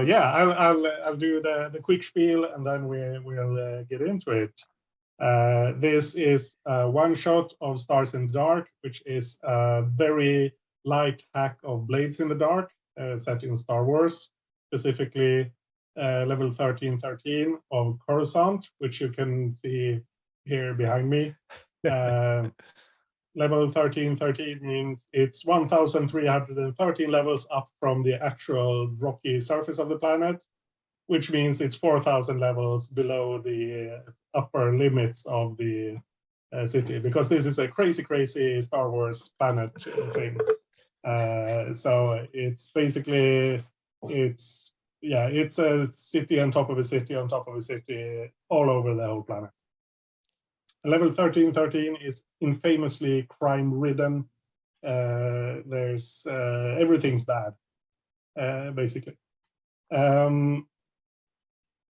Yeah, I'll do the quick spiel, and then we'll get into it. This is one shot of Stars in the Dark, which is a very light hack of Blades in the Dark, set in Star Wars, specifically level 1313 of Coruscant, which you can see here behind me. Level 1313 means it's 1,313 levels up from the actual rocky surface of the planet, which means it's 4,000 levels below the upper limits of the city, because this is a crazy, crazy Star Wars planet thing. So it's basically, it's a city on top of a city on top of a city all over the whole planet. Level 1313 is infamously crime-ridden. There's everything's bad, basically.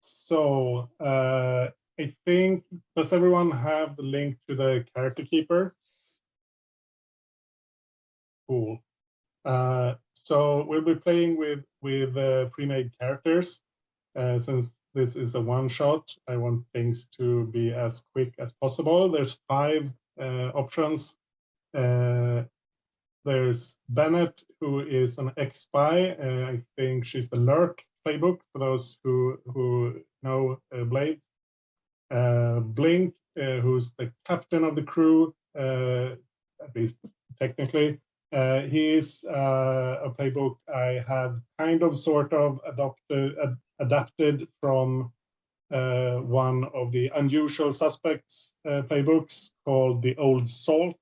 So I think, does everyone have the link to the character keeper? Cool. So we'll be playing with pre-made characters. Since this is a one-shot, I want things to be as quick as possible. There's 5 options. There's Bennett, who is an ex-spy. I think she's the Lurk playbook for those who know Blades. Blink, who's the captain of the crew, at least technically. He's a playbook I have kind of sort of adapted from one of the Unusual Suspects playbooks called The Old Salt,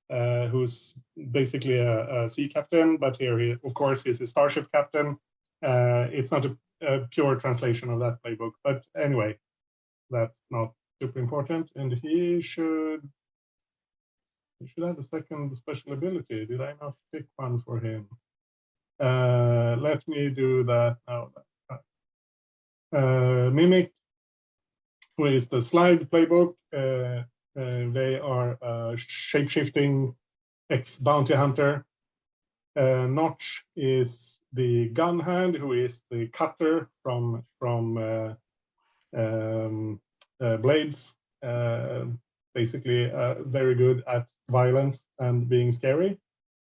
who's basically a sea captain, but here he, of course, he's a starship captain. It's not a pure translation of that playbook, but anyway, that's not super important. And he should have a second special ability. Did I not pick one for him? Let me do that now. Mimic, who is the slide playbook. They are a shape-shifting ex-bounty hunter. Notch is the gun hand, who is the cutter from Blades. Basically very good at violence and being scary.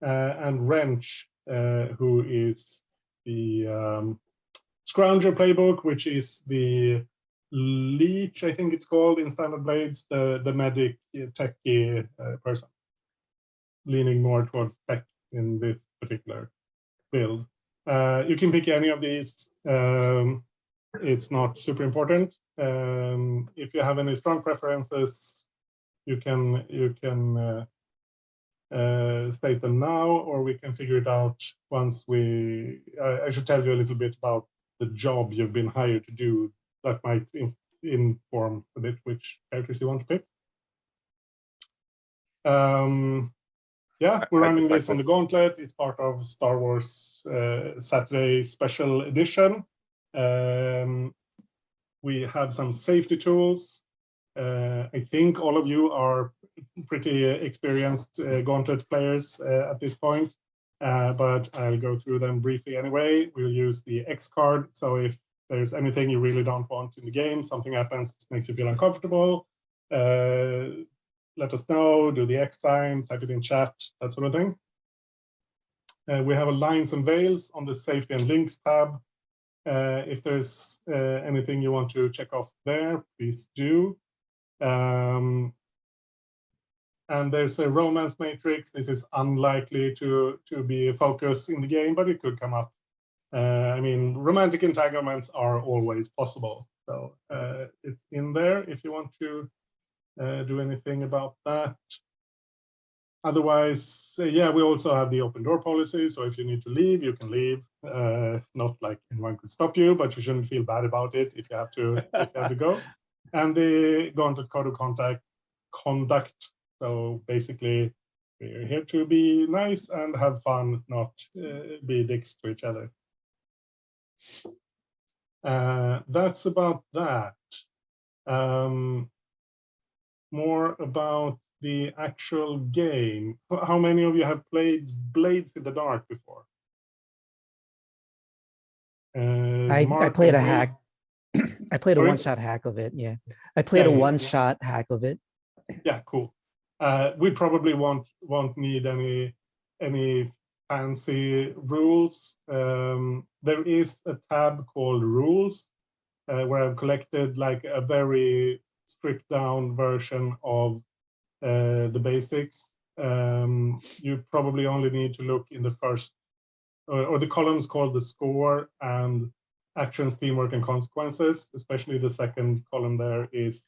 And Wrench, who is the Scrounger playbook, which is the Leech, I think it's called in Standard Blades, the medic techie person, leaning more towards tech in this particular build. You can pick any of these. It's not super important. If you have any strong preferences, you can state them now, or we can figure it out once we. I should tell you a little bit about the job you've been hired to do. That might inform a bit which characters you want to pick. Yeah, we're running this on the Gauntlet. It's part of Star Wars Saturday Special Edition. We have some safety tools. I think all of you are pretty experienced Gauntlet players at this point, but I'll go through them briefly anyway. We'll use the X card. So if there's anything you really don't want in the game, something happens, makes you feel uncomfortable, let us know, do the X sign, type it in chat, that sort of thing. We have a lines and veils on the safety and links tab. If there's anything you want to check off there, please do. And there's a romance matrix. This is unlikely to be a focus in the game, but it could come up. I mean, romantic entanglements are always possible. So it's in there if you want to do anything about that. Otherwise, yeah, we also have the open door policy. So if you need to leave, you can leave. Not like anyone could stop you, but you shouldn't feel bad about it if you have to go. And the Gauntlet Code of Conduct. So basically, we're here to be nice and have fun, not be dicks to each other. That's about that. More about the actual game. How many of you have played Blades in the Dark before? I Mark played and a me- hack. I played a Sorry? one-shot hack of it. Yeah, I played a Yeah. one-shot hack of it. Yeah, cool. We probably won't need any fancy rules. There is a tab called rules where I've collected like a very stripped down version of the basics. You probably only need to look in the first or the columns called the score and actions, teamwork, and consequences. Especially the second column there is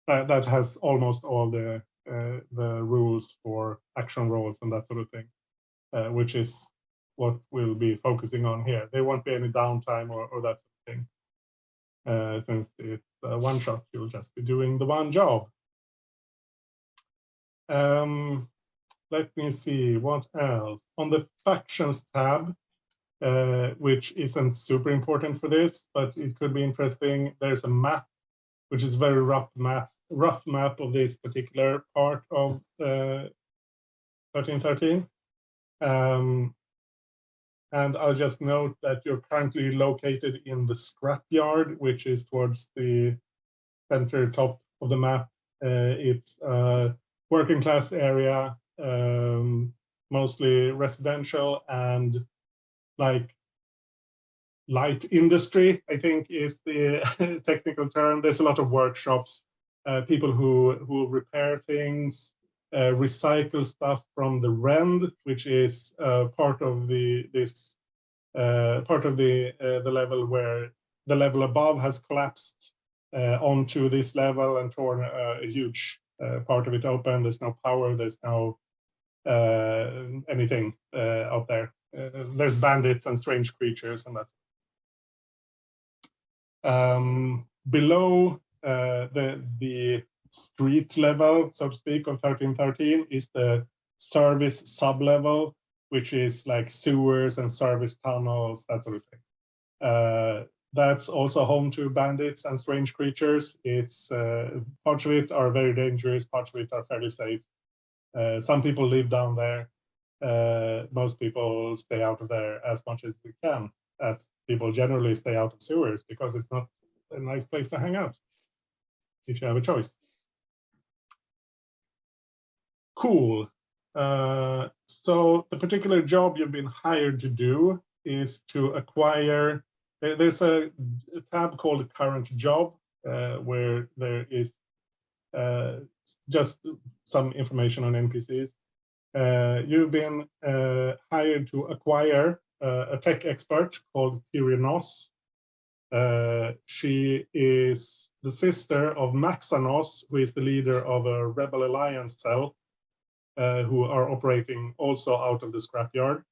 that has almost all the rules for action rolls and that sort of thing, which is what we'll be focusing on here. There won't be any downtime or that sort of thing. Since it's one shot, you'll just be doing the one job. Let me see what else. On the factions tab, which isn't super important for this, but it could be interesting. There's a map, which is very rough map of this particular part of 1313. And I'll just note that you're currently located in the scrapyard, which is towards the center top of the map. It's a working class area, mostly residential and like light industry, I think is the technical term. There's a lot of workshops, people who repair things, recycle stuff from the rend, which is part of the level where the level above has collapsed onto this level and torn a huge part of it open. There's no power. There's no anything up there. There's bandits and strange creatures and that's. Below the street level, so to speak, of 1313 is the service sub-level, which is like sewers and service tunnels, that sort of thing. That's also home to bandits and strange creatures. It's parts of it are very dangerous, parts of it are fairly safe. Some people live down there. Most people stay out of there as much as they can, as people generally stay out of sewers because it's not a nice place to hang out if you have a choice. Cool. So the particular job you've been hired to do is to acquire, there's a tab called current job where there is just some information on NPCs. You've been hired to acquire a tech expert called Tyrinos. She is the sister of Maxanos, who is the leader of a Rebel Alliance cell, who are operating also out of the scrapyard.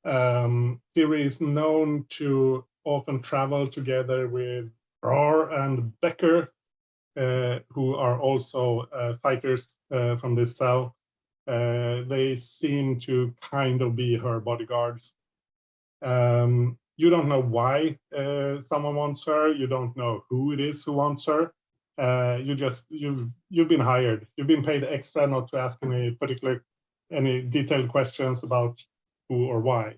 Tyri is known to often travel together with Rar and Becker, who are also fighters from this cell. They seem to kind of be her bodyguards. You don't know why someone wants her. You don't know who it is who wants her. You've been hired. You've been paid extra not to ask any detailed questions about who or why.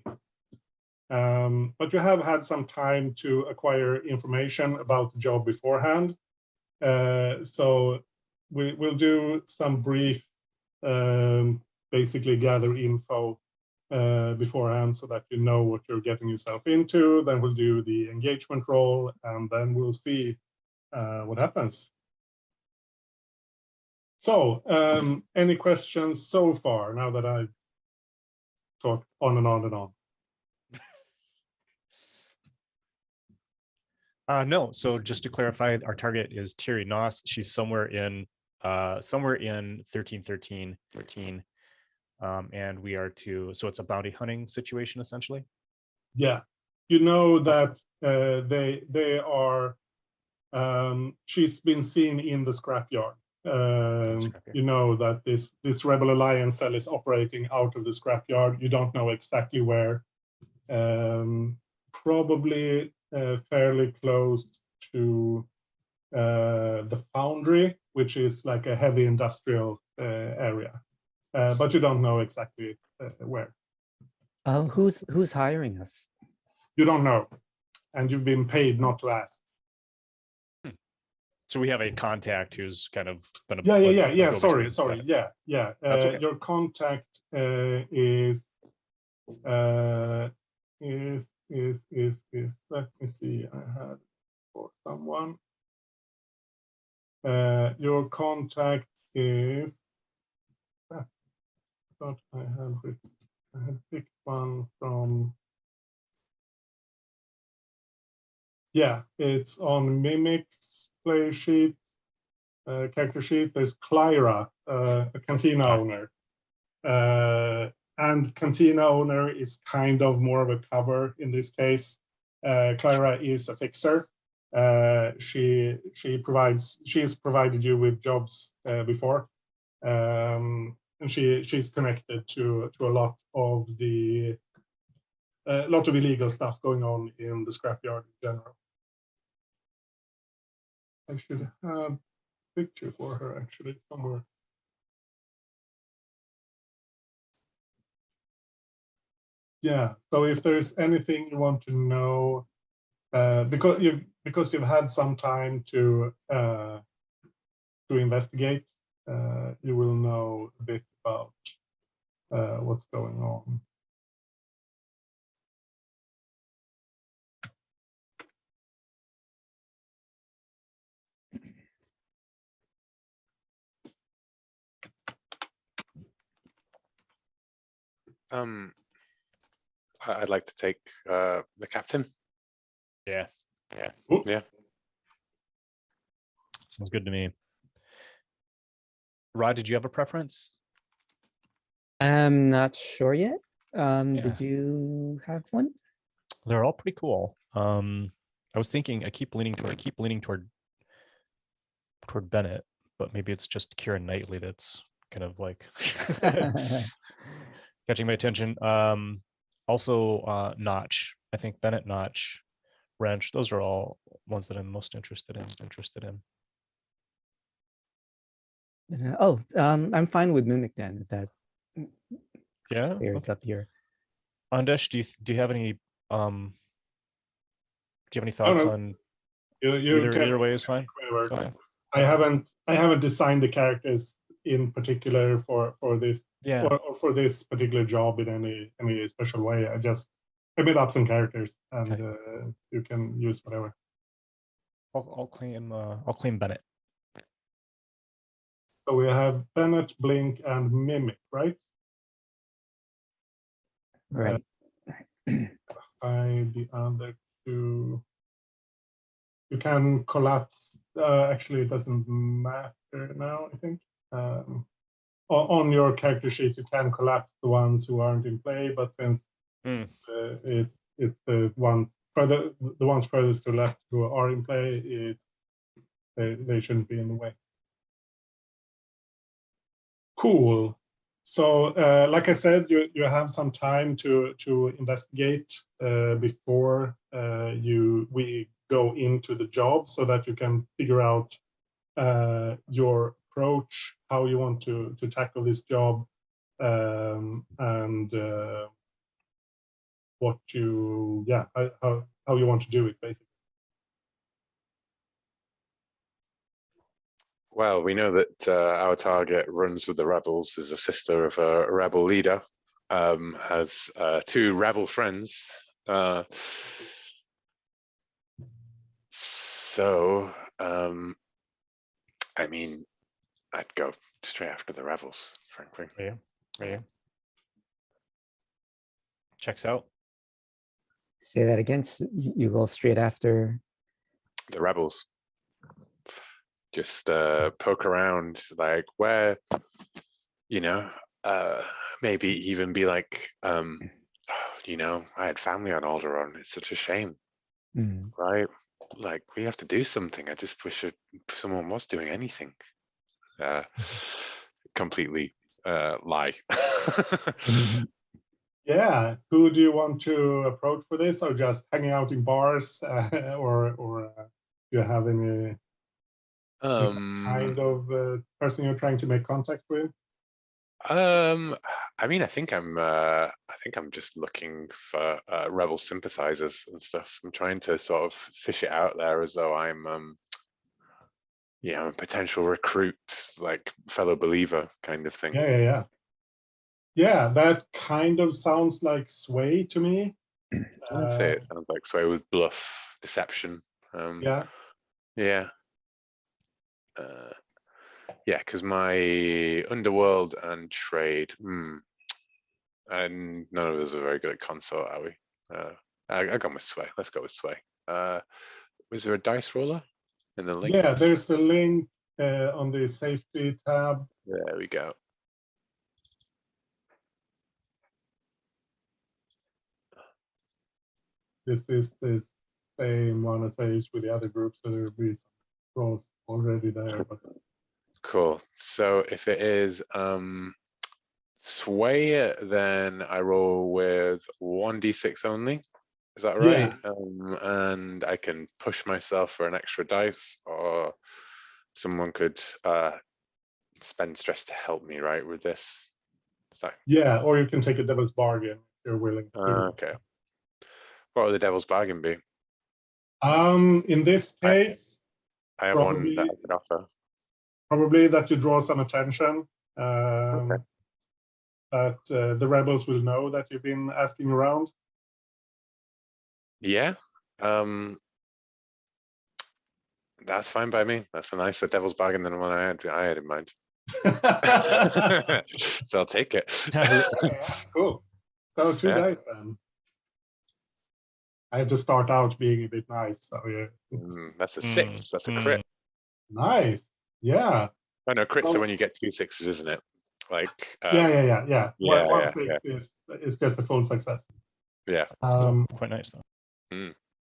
But you have had some time to acquire information about the job beforehand. So we'll do some brief, basically gather info beforehand so that you know what you're getting yourself into. Then we'll do the engagement roll, and then we'll see what happens. So any questions so far, now that I've talked on and on and on? No. So just to clarify, our target is Tyri Noss. She's somewhere in 1313, and we are so it's a bounty hunting situation essentially. Yeah, you know that they are. She's been seen in the scrapyard. You know that this Rebel Alliance cell is operating out of the scrapyard. You don't know exactly where. Probably fairly close to the foundry, which is like a heavy industrial area, but you don't know exactly where. Who's hiring us? You don't know, and you've been paid not to ask. So we have a contact who's kind of been a Yeah. go-between. Sorry. Yeah. That's okay. Your contact is let me see. I had for someone. Your contact is. I thought I had picked one from. Yeah, it's on Mimic's play sheet, character sheet. There's Clyra, a cantina owner. And cantina owner is kind of more of a cover in this case. Clyra is a fixer. She has provided you with jobs before, and she's connected to a lot of the illegal stuff going on in the scrapyard in general. I should have a picture for her actually somewhere. Yeah, so if there's anything you want to know, because you've had some time to investigate, you will know a bit about what's going on. I'd like to take the captain. Yeah. Ooh. Yeah. Sounds good to me. Rod, did you have a preference? I'm not sure yet. Yeah. Did you have one? They're all pretty cool. I was thinking I keep leaning toward Bennett, but maybe it's just Kieran Knightley that's kind of like catching my attention. Also Notch. I think Bennett, Notch, Wrench, those are all ones that I'm most interested in. I'm fine with Mimic then, if that Yeah. clears up here. Andesh, do you have any thoughts on either way is fine? Go ahead. I haven't designed the characters in particular for this or for this particular job in any special way. I made up some characters and you can use whatever. I'll claim Bennett. So we have Bennett, Blink, and Mimic, right? Right. The other two, you can collapse. Actually, it doesn't matter now, I think. On your character sheets, you can collapse the ones who aren't in play, but since it's the ones furthest to left who are in play, they shouldn't be in the way. Cool. So, like I said, you have some time to investigate before we go into the job, so that you can figure out your approach, how you want to tackle this job, and what how you want to do it, basically. Well, we know that our target runs with the rebels, is a sister of a rebel leader, has 2 rebel friends. So, I mean, I'd go straight after the rebels, frankly. Yeah. Checks out. Say that again. You go straight after The rebels. Just poke around, like where, maybe even be like, I had family on Alderaan. It's such a shame, right? Like, we have to do something. I just wish someone was doing anything. Completely lie. Yeah, who do you want to approach for this, or just hanging out in bars, or do you have any kind of person you're trying to make contact with? I mean, I think I'm just looking for rebel sympathizers and stuff. I'm trying to sort of fish it out there as though I'm a potential recruit, like fellow believer kind of thing. Yeah, that kind of sounds like Sway to me. I'd say it sounds like Sway with bluff, deception. Yeah. Because my underworld and trade, and none of us are very good at consort, are we? I gone with Sway. Let's go with Sway. Was there a dice roller in the link? Yeah, there's a link on the safety tab. There we go. This is the same one as I used with the other groups, so there'll be some rolls already there. But Cool. So if it is Sway, then I roll with 1d6 only. Is that right? Yeah. And I can push myself for an extra dice, or someone could spend stress to help me, right, with this. Yeah, or you can take a devil's bargain if you're willing to. Okay. What would the devil's bargain be? In this case, I have one that I could offer. Probably that you draw some attention. Okay. That the rebels will know that you've been asking around. Yeah. That's fine by me. That's a nicer devil's bargain than the one I had in mind. So I'll take it. Cool. So 2 dice then. I have to start out being a bit nice. So yeah. That's a 6. That's a crit. Nice. Yeah. Oh no, crits are when you get 2 6s, isn't it? Like yeah. One 6 is just a full success. Yeah, still quite nice though.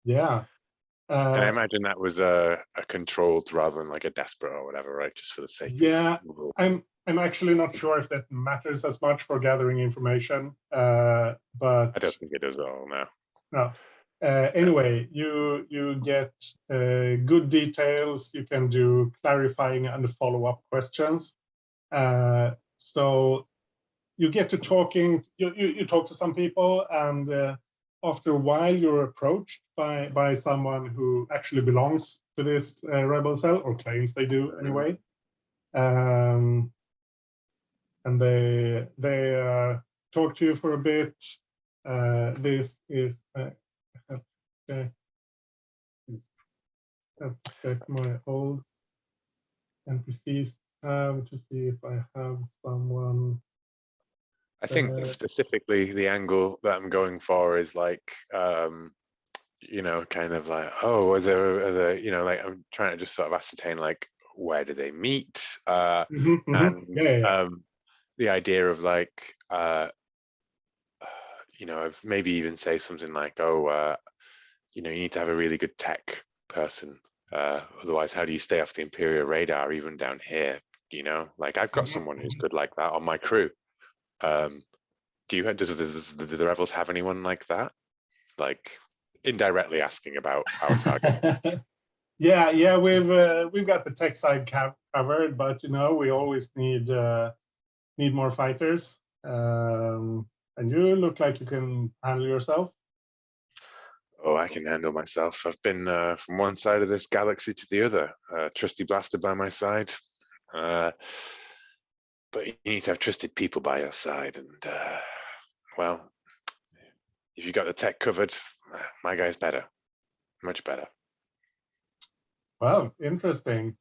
Yeah. And I imagine that was a controlled rather than like a desperate or whatever, right? Just for the sake. Yeah, I'm actually not sure if that matters as much for gathering information. But I don't think it does at all now. No. Anyway, you get good details. You can do clarifying and follow-up questions. So you get to talking. You talk to some people, and after a while, you're approached by someone who actually belongs to this rebel cell, or claims they do anyway. And they talk to you for a bit. This is okay. I'll check my old NPCs to see if I have someone. I think specifically the angle that I'm going for is like, kind of like, oh, are there, like I'm trying to just sort of ascertain like, where do they meet? And the idea of like, of maybe even say something like, oh, you need to have a really good tech person. Otherwise, how do you stay off the Imperial radar even down here? Like I've got someone who's good like that on my crew. Does the rebels have anyone like that? Like indirectly asking about our target. Yeah, we've got the tech side covered, but we always need more fighters. And you look like you can handle yourself. Oh, I can handle myself. I've been from one side of this galaxy to the other. Trusty blaster by my side. But you need to have trusted people by your side. And, well, if you got the tech covered, my guy's better. Much better. Wow, interesting.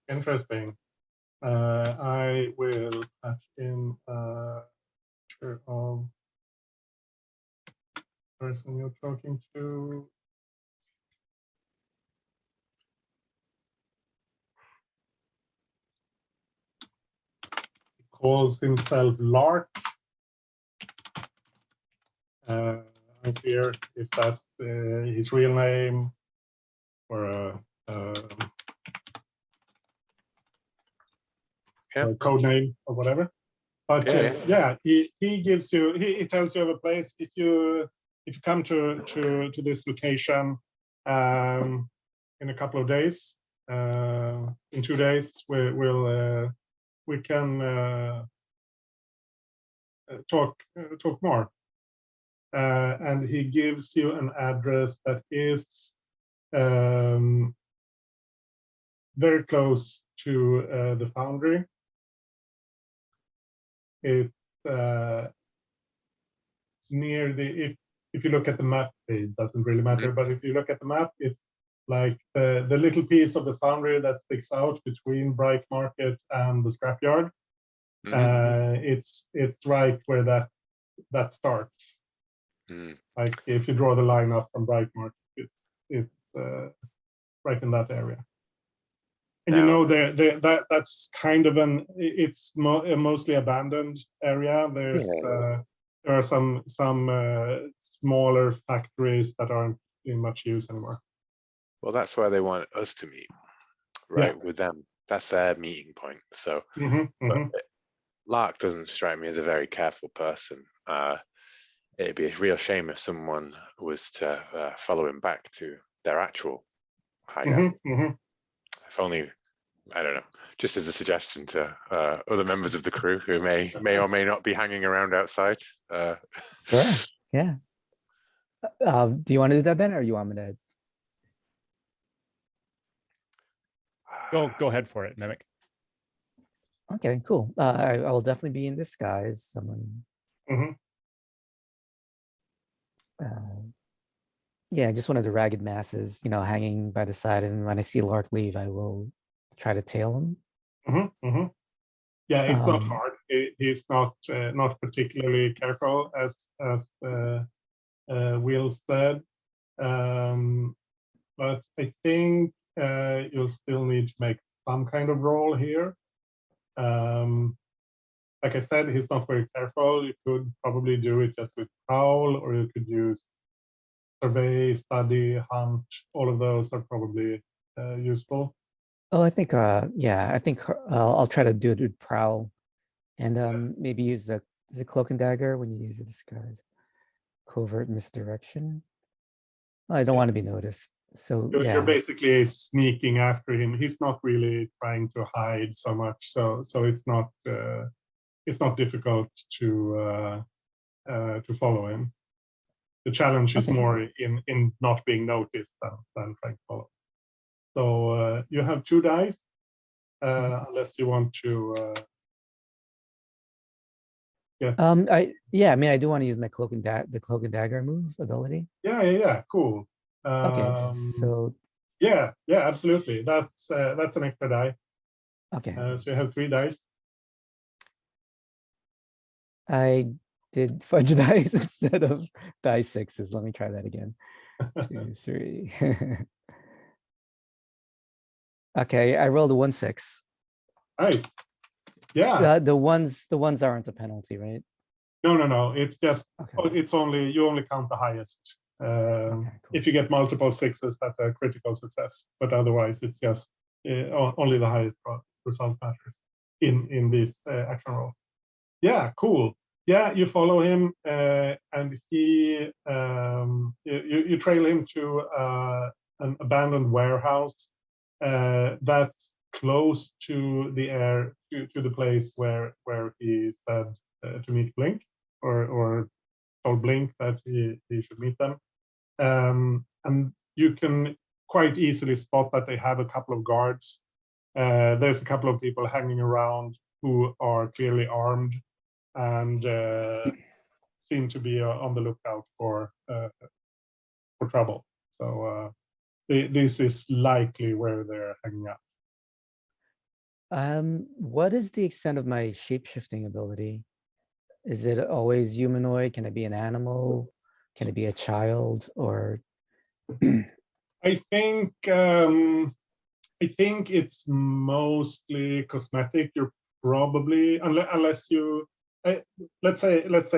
I will patch in picture of the person you're talking to. He calls himself Lark. Unclear if that's his real name or a code name or whatever. But he gives you, he tells you of a place. If you come to this location in a couple of days, in 2 days, we can talk more. And he gives you an address that is very close to the foundry. It's near the, if you look at the map, it doesn't really matter, but if you look at the map, it's like the little piece of the foundry that sticks out between Bright Market and the scrapyard. It's right where that starts. Like if you draw the line up from Bright Market, it's right in that area. And you know, that's kind of it's a mostly abandoned area. There's there are some smaller factories that aren't in much use anymore. Well, that's where they want us to meet, right? With them, that's their meeting point. So, but Lark doesn't strike me as a very careful person. It'd be a real shame if someone was to follow him back to their actual hideout. If only, I don't know, just as a suggestion to other members of the crew who may or may not be hanging around outside. Sure. Yeah. Do you want to do that, Ben, or you want me to? Go ahead for it, Mimic. Okay, cool. I will definitely be in disguise. Someone. Yeah, just one of the ragged masses, you know, hanging by the side. And when I see Lark leave, I will try to tail him. Yeah, it's not hard. He's not particularly careful, as Will said. But I think you'll still need to make some kind of roll here. Like I said, he's not very careful. You could probably do it just with prowl, or you could use survey, study, hunt. All of those are probably useful. Oh, I think, yeah, I think I'll try to do it with prowl, and maybe use the cloak and dagger when you use the disguise. Covert misdirection. I don't want to be noticed. So you're basically sneaking after him. He's not really trying to hide so much. So it's not difficult to follow him. The challenge is more in not being noticed than trying to follow. So you have 2 dice, unless you want to. I mean, I do want to use my cloak and dagger move ability. Yeah, cool. Okay, so yeah, absolutely. That's an extra die. Okay. So you have 3 dice. I did fudge dice instead of die 6s. Let me try that again. 2, 3. Okay, I rolled a 1, 6. Nice. Yeah. The ones aren't a penalty, right? No. It's just Okay. you only count the highest. Cool. If you get multiple 6s, that's a critical success. But otherwise, it's just only the highest result matters in these action rolls. Yeah, cool. Yeah, you follow him, and he you trail him to an abandoned warehouse that's close to the place where he said to meet Blink, or told Blink that he should meet them. And you can quite easily spot that they have a couple of guards. There's a couple of people hanging around who are clearly armed and seem to be on the lookout for trouble. So this is likely where they're hanging out. What is the extent of my shape-shifting ability? Is it always humanoid? Can it be an animal? Can it be a child? Or I think it's mostly cosmetic. You're probably, unless you let's say like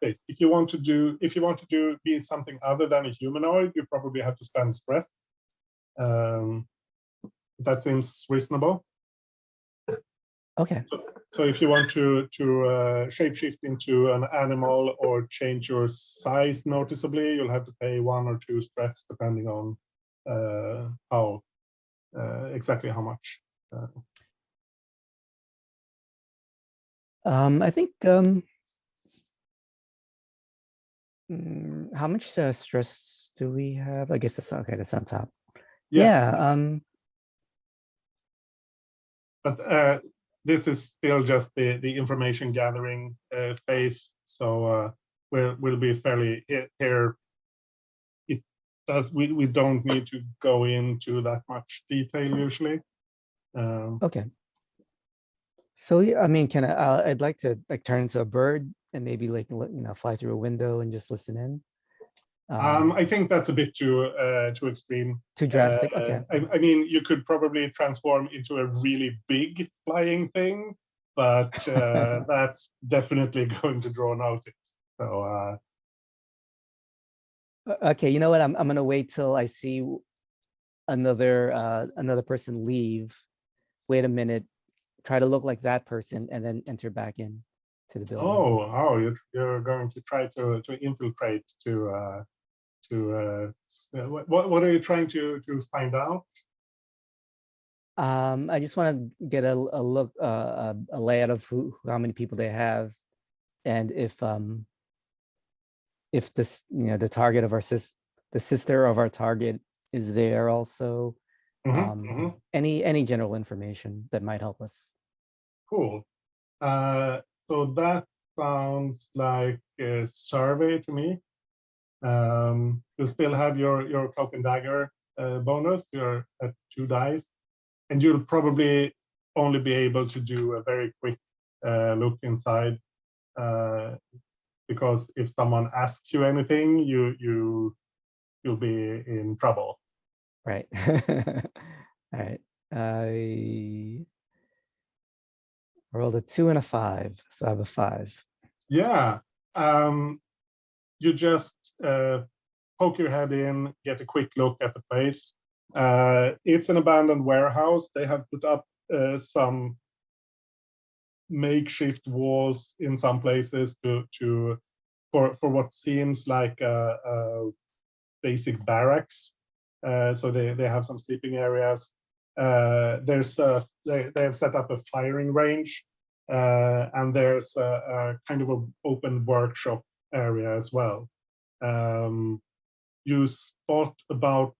this. If you want to do be something other than a humanoid, you probably have to spend stress. That seems reasonable. Okay. So if you want to shapeshift into an animal or change your size noticeably, you'll have to pay 1 or 2 stress depending on how exactly how much. I think How much stress do we have? I guess that's okay. That's on top. Yeah. Yeah. But this is still just the information gathering phase, so we'll be fairly here. It does. We don't need to go into that much detail usually. Okay. So yeah, I mean, can I? I'd like to like turn into a bird and maybe like fly through a window and just listen in. I think that's a bit too extreme. Too drastic. Okay. I mean, you could probably transform into a really big flying thing, but that's definitely going to draw notice. So okay, you know what? I'm gonna wait till I see another person leave. Wait a minute, try to look like that person, and then enter back in to the building. oh, you're going to try to infiltrate what are you trying to find out? I just want to get a look, a layout of how many people they have, and if this, the target of the sister of our target is there also. Any general information that might help us. Cool. So that sounds like a survey to me. You still have your cloak and dagger bonus. You're at 2 dice, and you'll probably only be able to do a very quick look inside, because if someone asks you anything, you'll be in trouble. Right. All right. I rolled a 2 and a 5, so I have a 5. Yeah. You just poke your head in, get a quick look at the place. It's an abandoned warehouse. They have put up some makeshift walls in some places for what seems like a basic barracks. So they have some sleeping areas. They have set up a firing range, and there's a kind of an open workshop area as well. You spot about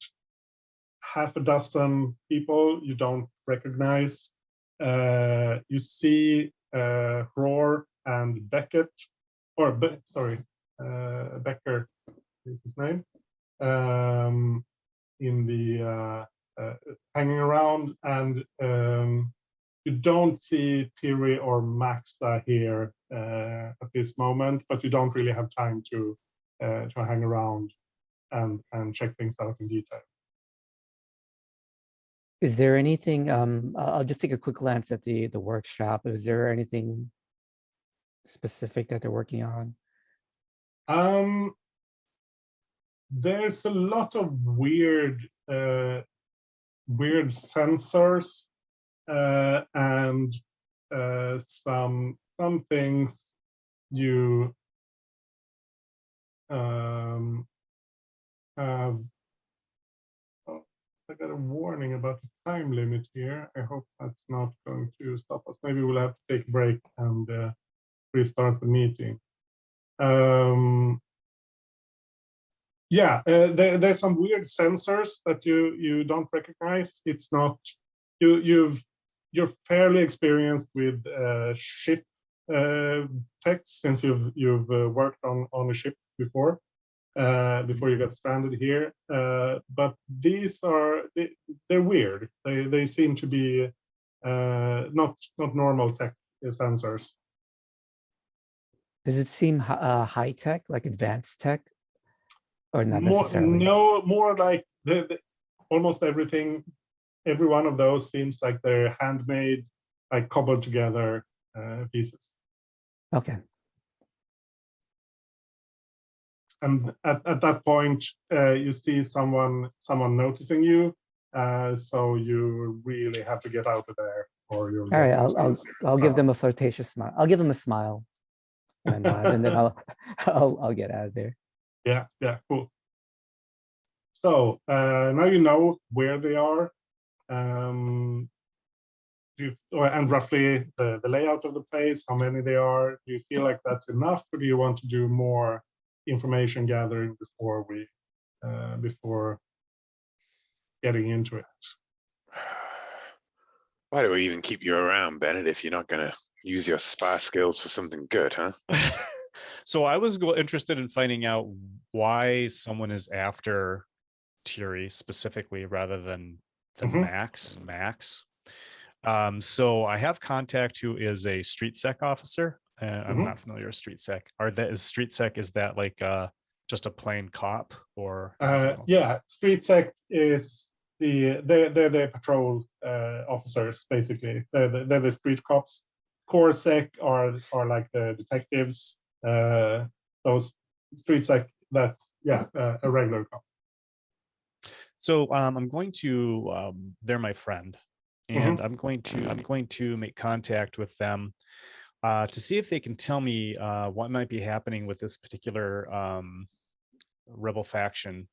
half a dozen people you don't recognize. You see Roar and Beckett, or Becker is his name, in the hanging around, and you don't see Thierry or Maxa here at this moment, but you don't really have time to hang around and check things out in detail. Is there anything? I'll just take a quick glance at the workshop. Is there anything specific that they're working on? There's a lot of weird sensors and some things you have. I got a warning about the time limit here. I hope that's not going to stop us. Maybe we'll have to take a break and restart the meeting. Yeah, there's some weird sensors that you don't recognize. It's not you're fairly experienced with ship tech, since you've worked on a ship before you got stranded here. But these they're weird. They seem to be not normal tech sensors. Does it seem high tech, like advanced tech, or not necessarily? No, more like almost everything. Every one of those seems like they're handmade, like cobbled together pieces. Okay. And at that point, you see someone noticing you, so you really have to get out of there, or you'll. All right, I'll give them a flirtatious smile. I'll give them a smile, and a nod, and then I'll get out of there. Yeah, cool. So now you know where they are, and roughly the layout of the place, how many they are. Do you feel like that's enough, or do you want to do more information gathering before we before getting into it. Why do we even keep you around, Bennett, if you're not going to use your spy skills for something good, huh? So I was interested in finding out why someone is after Thierry specifically rather than Max. So I have contact who is a street sec officer. I'm not familiar with street sec. Is that like just a plain cop or something else? Yeah, street sec is they're the patrol officers basically. They're the street cops. Coruscant are like the detectives. Those street sec, that's a regular cop. So I'm going to they're my friend, and I'm going to make contact with them to see if they can tell me what might be happening with this particular rebel faction,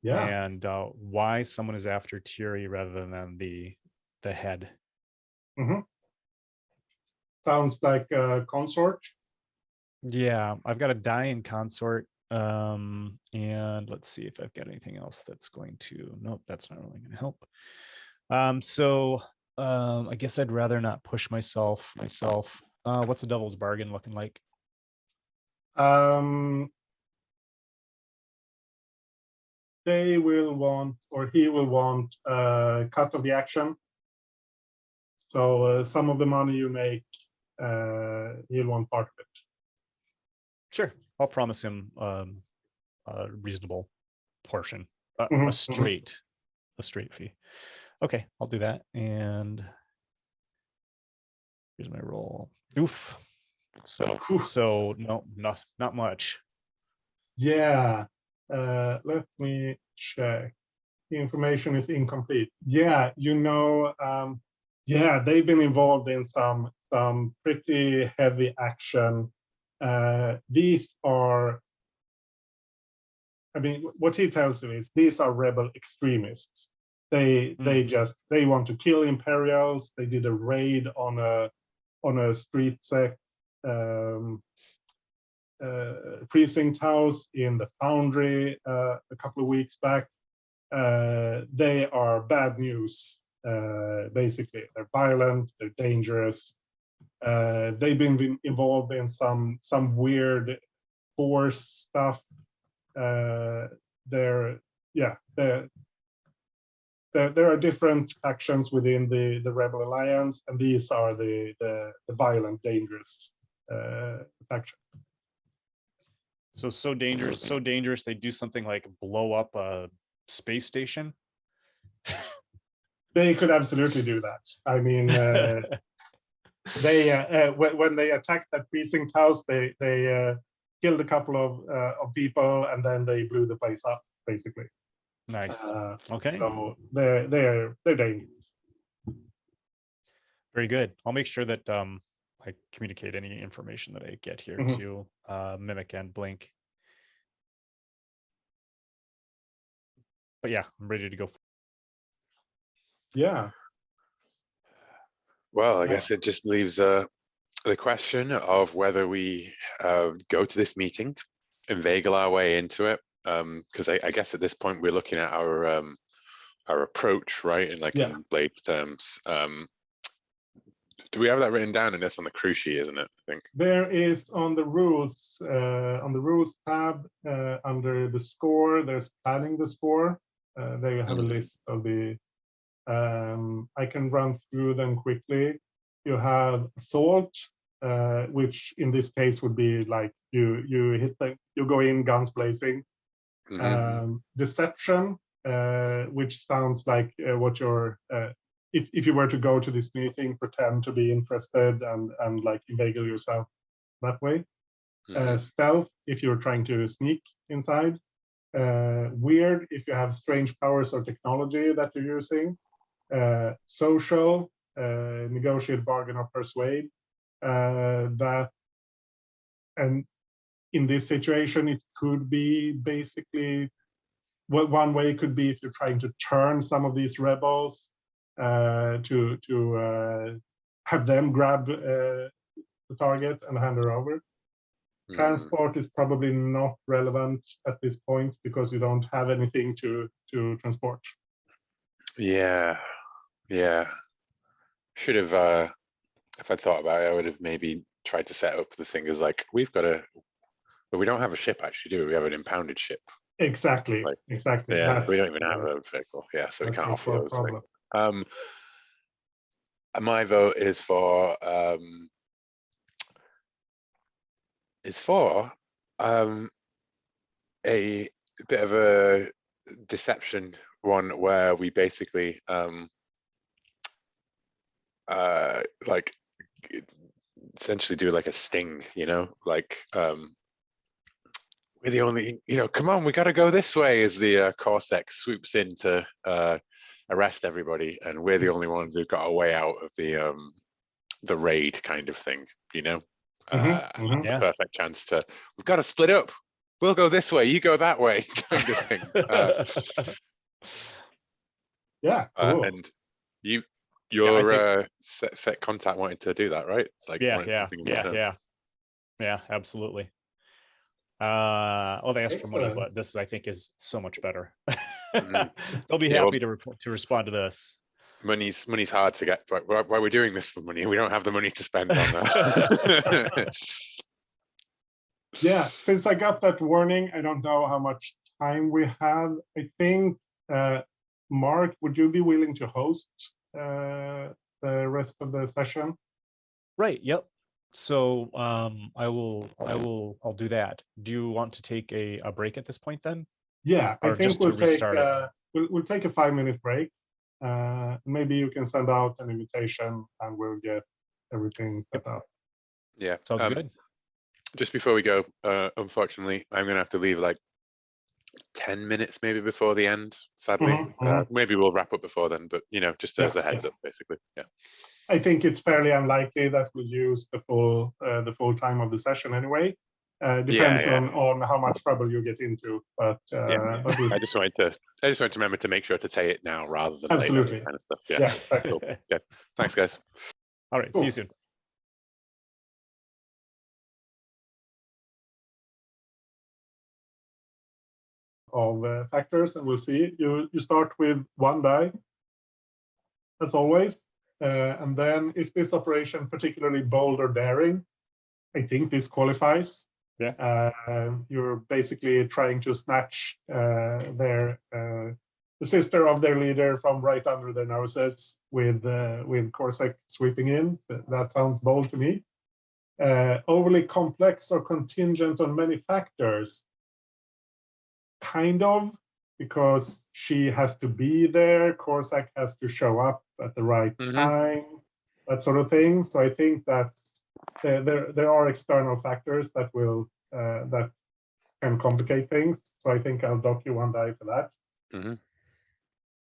and why someone is after Thierry rather than the head. Sounds like a consort. Yeah, I've got a die in consort. And let's see if I've got anything else that's going to, nope, that's not really going to help. So I guess I'd rather not push myself. What's a devil's bargain looking like? They will want, or he will want, a cut of the action. So some of the money you make, he'll want part of it. Sure, I'll promise him a reasonable portion, a straight fee. Okay, I'll do that. And here's my roll. Oof. So no, not much. Yeah. Let me check. The information is incomplete. Yeah, they've been involved in some pretty heavy action. These are, I mean, what he tells you is these are rebel extremists. They want to kill Imperials. They did a raid on a street sect precinct house in the Foundry a couple of weeks back. They are bad news. Basically, they're violent. They're dangerous. They've been involved in some weird force stuff. There are different factions within the Rebel Alliance, and these are the violent, dangerous faction. So dangerous. They do something like blow up a space station. They could absolutely do that. I mean, they when they attacked that precinct house, they killed a couple of people, and then they blew the place up, basically. Nice. Okay. So they're dangerous. Very good. I'll make sure that I communicate any information that I get here to Mimic and Blink. But yeah, I'm ready to go. Yeah. Well, I guess it just leaves the question of whether we go to this meeting, inveigle our way into it, because I guess at this point we're looking at our approach, right? And like in Blade's terms. Do we have that written down? And that's on the crew sheet, isn't it? I think there is on the rules tab under the score. There's planning the score. There you have a list of the. I can run through them quickly. You have assault, which in this case would be like you go in guns blazing. Deception, which sounds like what you're. If you were to go to this meeting, pretend to be interested and like inveigle yourself that way. Stealth, if you're trying to sneak inside. Weird, if you have strange powers or technology that you're using. Social, negotiate, bargain, or persuade. That, and in this situation, it could be basically, one way could be if you're trying to turn some of these rebels to have them grab the target and hand her over. Transport is probably not relevant at this point because you don't have anything to transport. Yeah. Should have, if I thought about it, I would have maybe tried to set up the thing as like, but we don't have a ship actually, do we? We have an impounded ship. Exactly. Like, Exactly. Yeah, so we don't That's, even have a vehicle. Yeah, so we that's can't the offer core those problem. things. My vote is for a bit of a deception one where we basically like essentially do like a sting, like we're the only, come on, we got to go this way as the Coruscant swoops in to arrest everybody, and we're the only ones who've got a way out of the raid kind of thing, Yeah. The perfect chance to, we've got to split up. We'll go this way, you go that way, kind of thing. Yeah, cool. And your set contact wanted to do that, right? Like yeah, absolutely. Well, they asked for money, Excellent. but this I think is so much better. Mhm. They'll be happy to respond to this. Money's hard to get, but why we're doing this for money? We don't have the money to spend on that. Yeah, since I got that warning, I don't know how much time we have. I think, Mark, would you be willing to host the rest of the session? Right. Yep. So I'll do that. Do you want to take a break at this point then? Yeah, I Or think just to we'll take restart it? we'll take a 5-minute break. Maybe you can send out an invitation and we'll get everything set up. Yeah, Sounds good. Just before we go, unfortunately, I'm gonna have to leave like 10 minutes maybe before the end, sadly. Maybe we'll wrap up before then, but just as a heads up, basically. Yeah. I think it's fairly unlikely that we'll use the full time of the session anyway. Depends on how much trouble you get into, but I just wanted to remember to make sure to say it now rather than absolutely later, kind of stuff. Yeah. Exactly. Cool. Yeah. Thanks, guys. All right. Cool. See you soon. Of factors, and we'll see. You start with 1 die, as always, and then is this operation particularly bold or daring? I think this qualifies. Yeah. You're basically trying to snatch the sister of their leader from right under their noses with Coruscant sweeping in. So that sounds bold to me. Overly complex or contingent on many factors. Kind of, because she has to be there, Coruscant has to show up at the right time, that sort of thing. So I think that's there are external factors that will that can complicate things. So I think I'll dock you 1 die for that.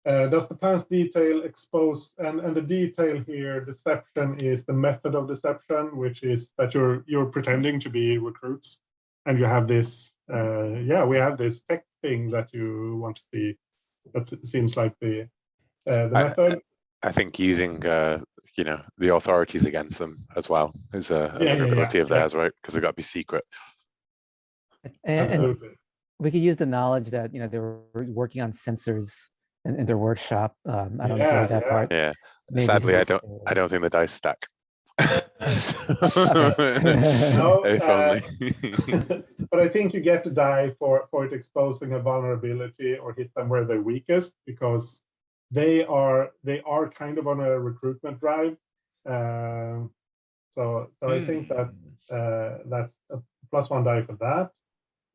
Does the plan's detail expose, and the detail here, deception, is the method of deception, which is that you're pretending to be recruits, and you have this we have this tech thing that you want to see. That seems like the method. I think using the authorities against them as well is a vulnerability of theirs, right? Because they've got to be secret. Absolutely. And we could use the knowledge that they were working on sensors in their workshop. I don't know that part. Yeah. Maybe Sadly, I don't think the dice stack. No, if only. but I think you get to die for it exposing a vulnerability or hit them where they're weakest, because they are kind of on a recruitment drive. So I think that's a +1 die for that.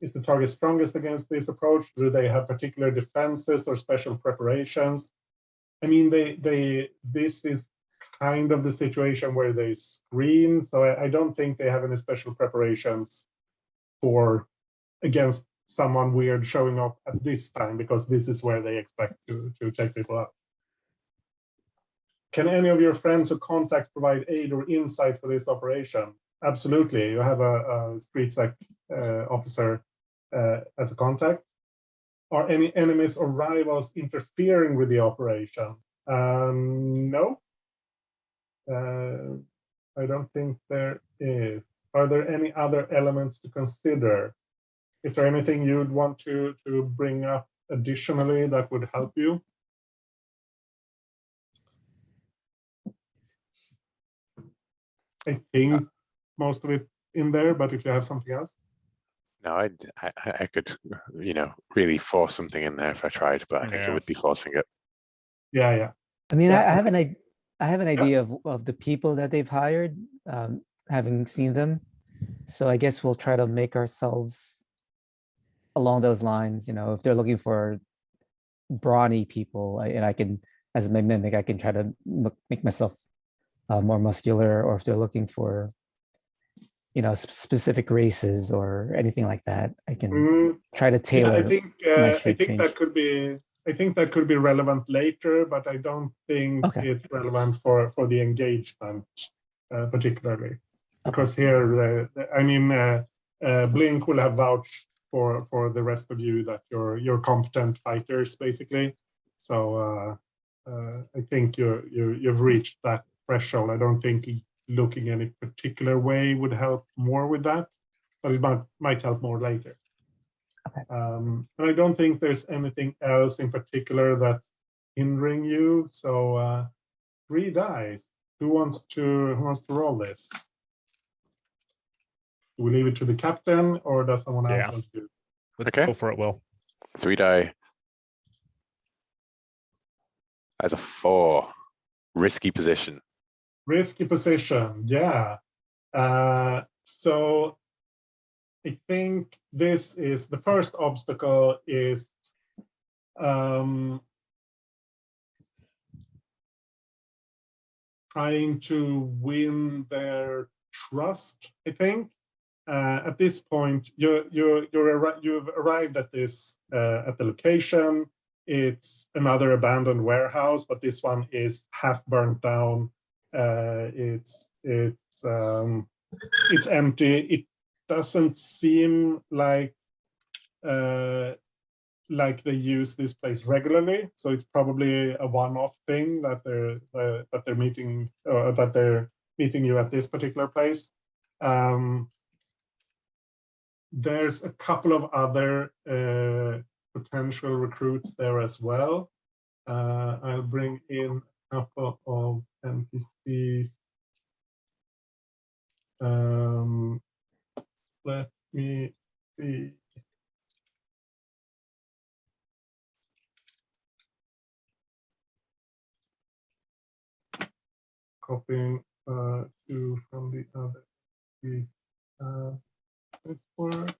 Is the target strongest against this approach? Do they have particular defenses or special preparations? I mean, this is kind of the situation where they screen, so I don't think they have any special preparations against someone weird showing up at this time, because this is where they expect to check people out. Can any of your friends or contacts provide aid or insight for this operation? Absolutely. You have a street sec officer as a contact. Are any enemies or rivals interfering with the operation? No. I don't think there is. are there any other elements to consider? Is there anything you'd want to bring up additionally that would help you? I think most of it in there, but if you have something else. No, I could, really force something in there if I tried, but I think it would be forcing it. Yeah. I mean, Yeah, I have an idea of the people that they've hired, having seen them. So I guess we'll try to make ourselves along those lines. If they're looking for brawny people, and I can, as my mimic, I can try to make myself more muscular, or if they're looking for specific races or anything like that, I can try to tailor my shape change. I think that could be relevant later, but I don't think it's relevant for the engagement particularly, because here Blink will have vouched for the rest of you that you're competent fighters basically. So I think you've reached that threshold. I don't think looking any particular way would help more with that, but it might help more later. And I don't think there's anything else in particular that's hindering you. So 3 dice. Who wants to roll this? Do we leave it to the captain, or does someone else want to do it? Let's go for it, Will. 3 die. As a 4. Risky position. Risky position, yeah. So I think this is the first obstacle is trying to win their trust. I think at this point you've arrived at this at the location. It's another abandoned warehouse, but this one is half burnt down. It's empty. It doesn't seem like they use this place regularly, so it's probably a one-off thing that they're meeting, or that they're meeting you at this particular place. There's a couple of other potential recruits there as well. I'll bring in a couple of NPCs. Let me see. Copying 2 from the other piece. This word.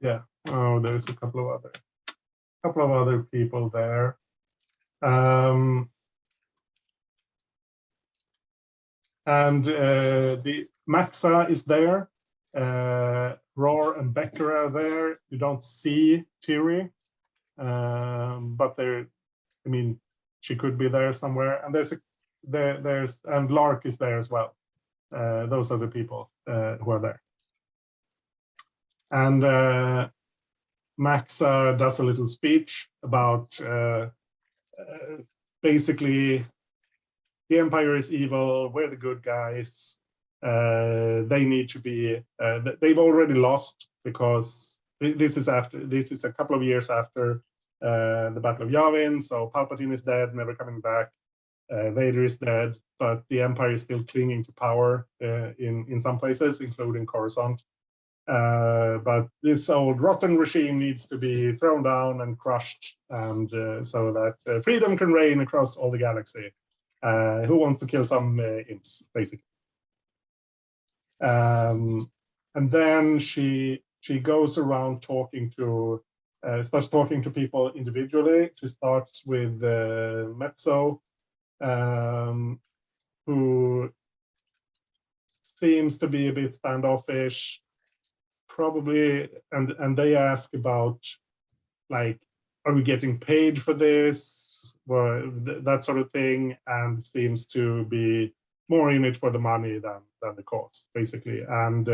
Yeah. Oh, there's a couple of other people there. And the Maxa is there. Roar and Becker are there. You don't see Tiri, but she could be there somewhere. And and Lark is there as well. Those are the people who are there. And Maxa does a little speech about basically the Empire is evil, we're the good guys. They need to be. They've already lost because this is a couple of years after the Battle of Yavin. So Palpatine is dead, never coming back. Vader is dead, but the Empire is still clinging to power in some places, including Coruscant. But this old rotten regime needs to be thrown down and crushed, and so that freedom can reign across all the galaxy. Who wants to kill some imps, basically? And then she goes around starts talking to people individually. She starts with Mezzo, who seems to be a bit standoffish, probably, and they ask about, like, are we getting paid for this, or that sort of thing, and seems to be more in it for the money than the cost, basically. And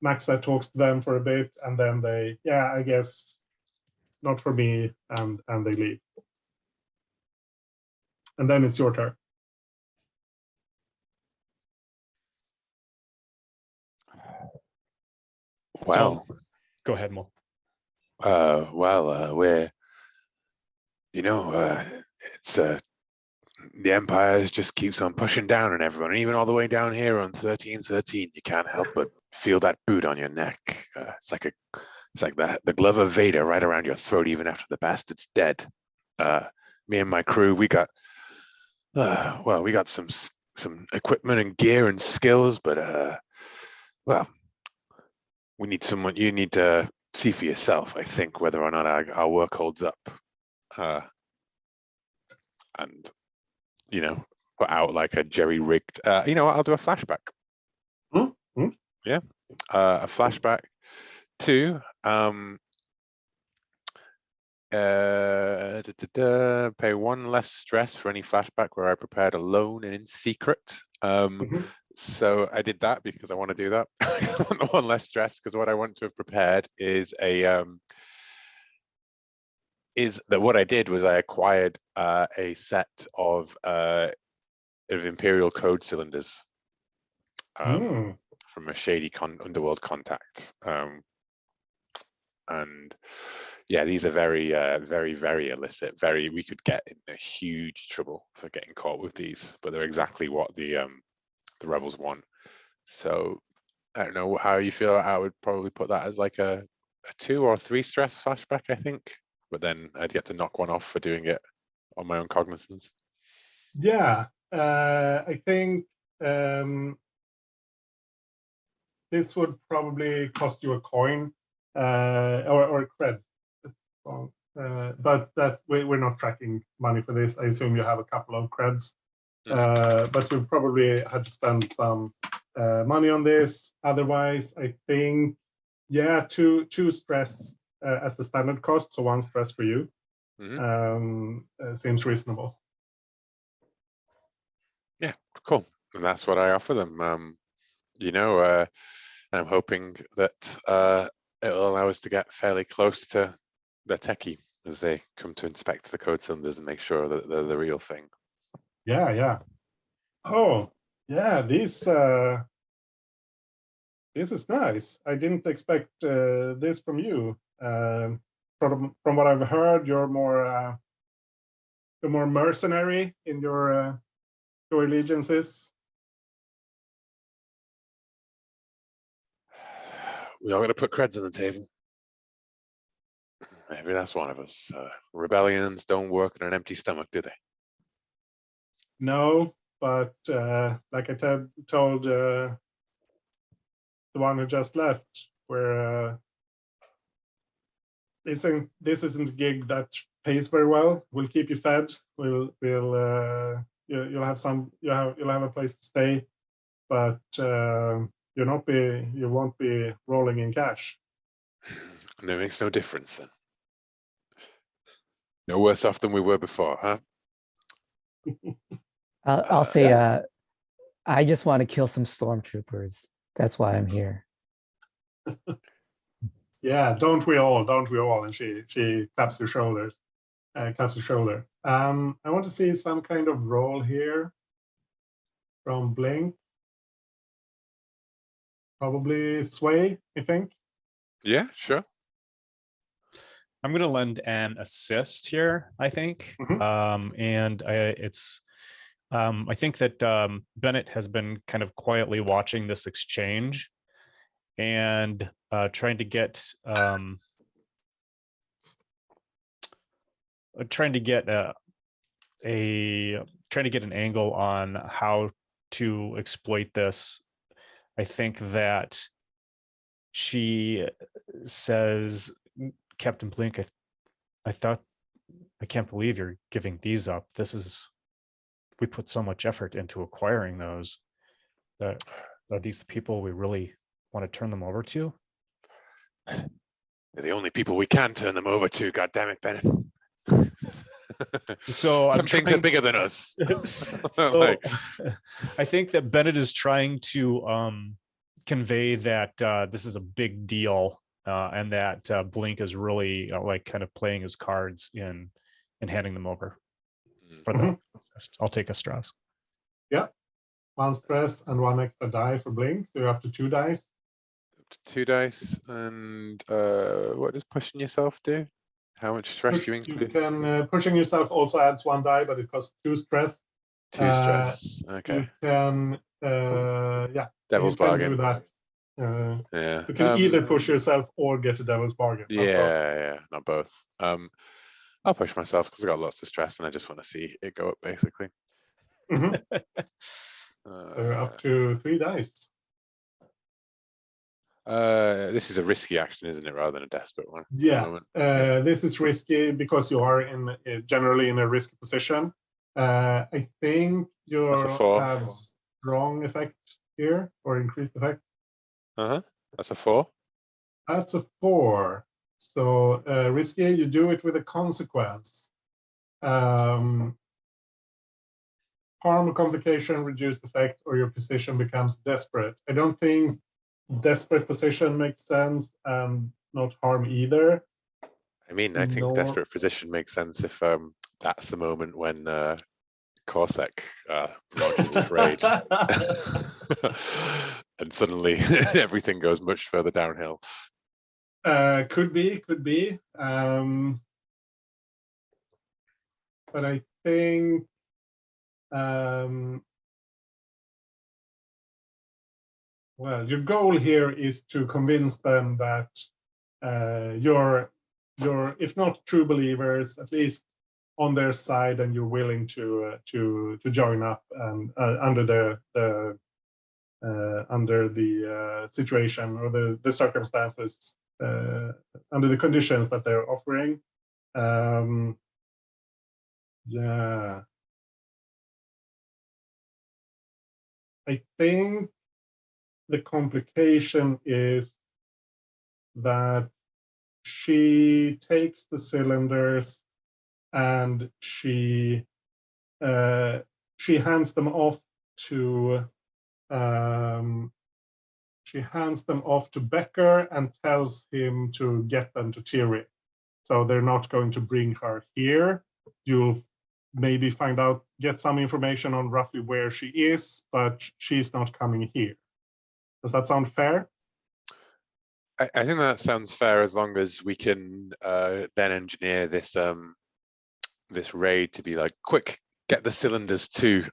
Maxa talks to them for a bit, and then they, yeah, I guess not for me, and they leave. And then it's your turn. Well, Go ahead, Mo. we're, it's the Empire just keeps on pushing down on everyone, and even all the way down here on 1313, you can't help but feel that boot on your neck. It's like the glove of Vader right around your throat, even after the bastard's dead. Me and my crew, we got some equipment and gear and skills, but we need someone. You need to see for yourself, I think, whether or not our work holds up. And put out like a jerry-rigged. I'll do a flashback. Yeah, a flashback to pay 1 less stress for any flashback where I prepared alone and in secret. So I did that because I want to do that. I want 1 less stress, because what I want to have prepared is what I did was I acquired a set of Imperial code cylinders from a shady underworld contact. And yeah, these are very, very, very illicit. We could get in a huge trouble for getting caught with these, but they're exactly what the rebels want. So I don't know how you feel. I would probably put that as like a 2 or 3 stress flashback, I think. But then I'd get to knock 1 off for doing it on my own cognizance. Yeah, I think this would probably cost you a coin or a cred. But we're not tracking money for this. I assume you have a couple of creds, but you probably had to spend some money on this. Otherwise, I think, yeah, 2 stress as the standard cost, so 1 stress for you. Seems reasonable. Yeah, cool. And that's what I offer them. And I'm hoping that it'll allow us to get fairly close to the techie as they come to inspect the code cylinders and make sure that they're the real thing. Yeah. Oh, yeah. This is nice. I didn't expect this from you. From what I've heard, you're more mercenary in your allegiances. We all got to put creds on the table. Maybe that's one of us. Rebellions don't work on an empty stomach, do they? No, but like I told the one who just left, where this isn't a gig that pays very well. We'll keep you fed. You'll have a place to stay, but you won't be rolling in cash. And it makes no difference then. No worse off than we were before, huh? I'll say, I just want to kill some stormtroopers. That's why I'm here. Yeah, don't we all? And she claps her shoulders. Claps her shoulder. I want to see some kind of roll here from Blink. Probably sway, I think. Yeah, sure. I'm going to lend an assist here, I think. And I think that Bennett has been kind of quietly watching this exchange and trying to get an angle on how to exploit this. I think that she says, Captain Blink, I can't believe you're giving these up. We put so much effort into acquiring those. Are these the people we really want to turn them over to? They're the only people we can turn them over to, goddammit, Bennett. So some things are bigger than us. So I think that Bennett is trying to convey that this is a big deal, and that Blink is really like kind of playing his cards in and handing them over for the. I'll take a stress. Yeah, 1 stress and 1 extra die for Blink, so you're up to 2 dice. 2 dice, and what does pushing yourself do? How much stress do you You include? can pushing yourself also adds 1 die, but it costs 2 stress. 2 stress. Okay. You can yeah, Devil's you can bargain. do that. Yeah. You can either push yourself or get a devil's bargain. Yeah, not both. I'll push myself because I got lots of stress and I just want to see it go up, basically. So up to 3 dice. This is a risky action, isn't it, rather than a desperate one? Yeah, this is risky because you are in generally in a risky position. I think you have strong effect here or increased effect. That's a 4. That's a 4. So risky, you do it with a consequence. Harm or complication, reduced effect, or your position becomes desperate. I don't think desperate position makes sense, and not harm either. I mean, I think desperate position makes sense if that's the moment when Coruscant launches his raid, and suddenly everything goes much further downhill. Could be. But I think well, your goal here is to convince them that you're if not true believers, at least on their side, and you're willing to join up and under the situation or the circumstances, under the conditions that they're offering. Yeah, I think the complication is that she takes the cylinders and she hands them off to Becker and tells him to get them to Tyrion. So they're not going to bring her here. You'll maybe get some information on roughly where she is, but she's not coming here. Does that sound fair? I think that sounds fair, as long as we can then engineer this this raid to be like, quick, get the cylinders to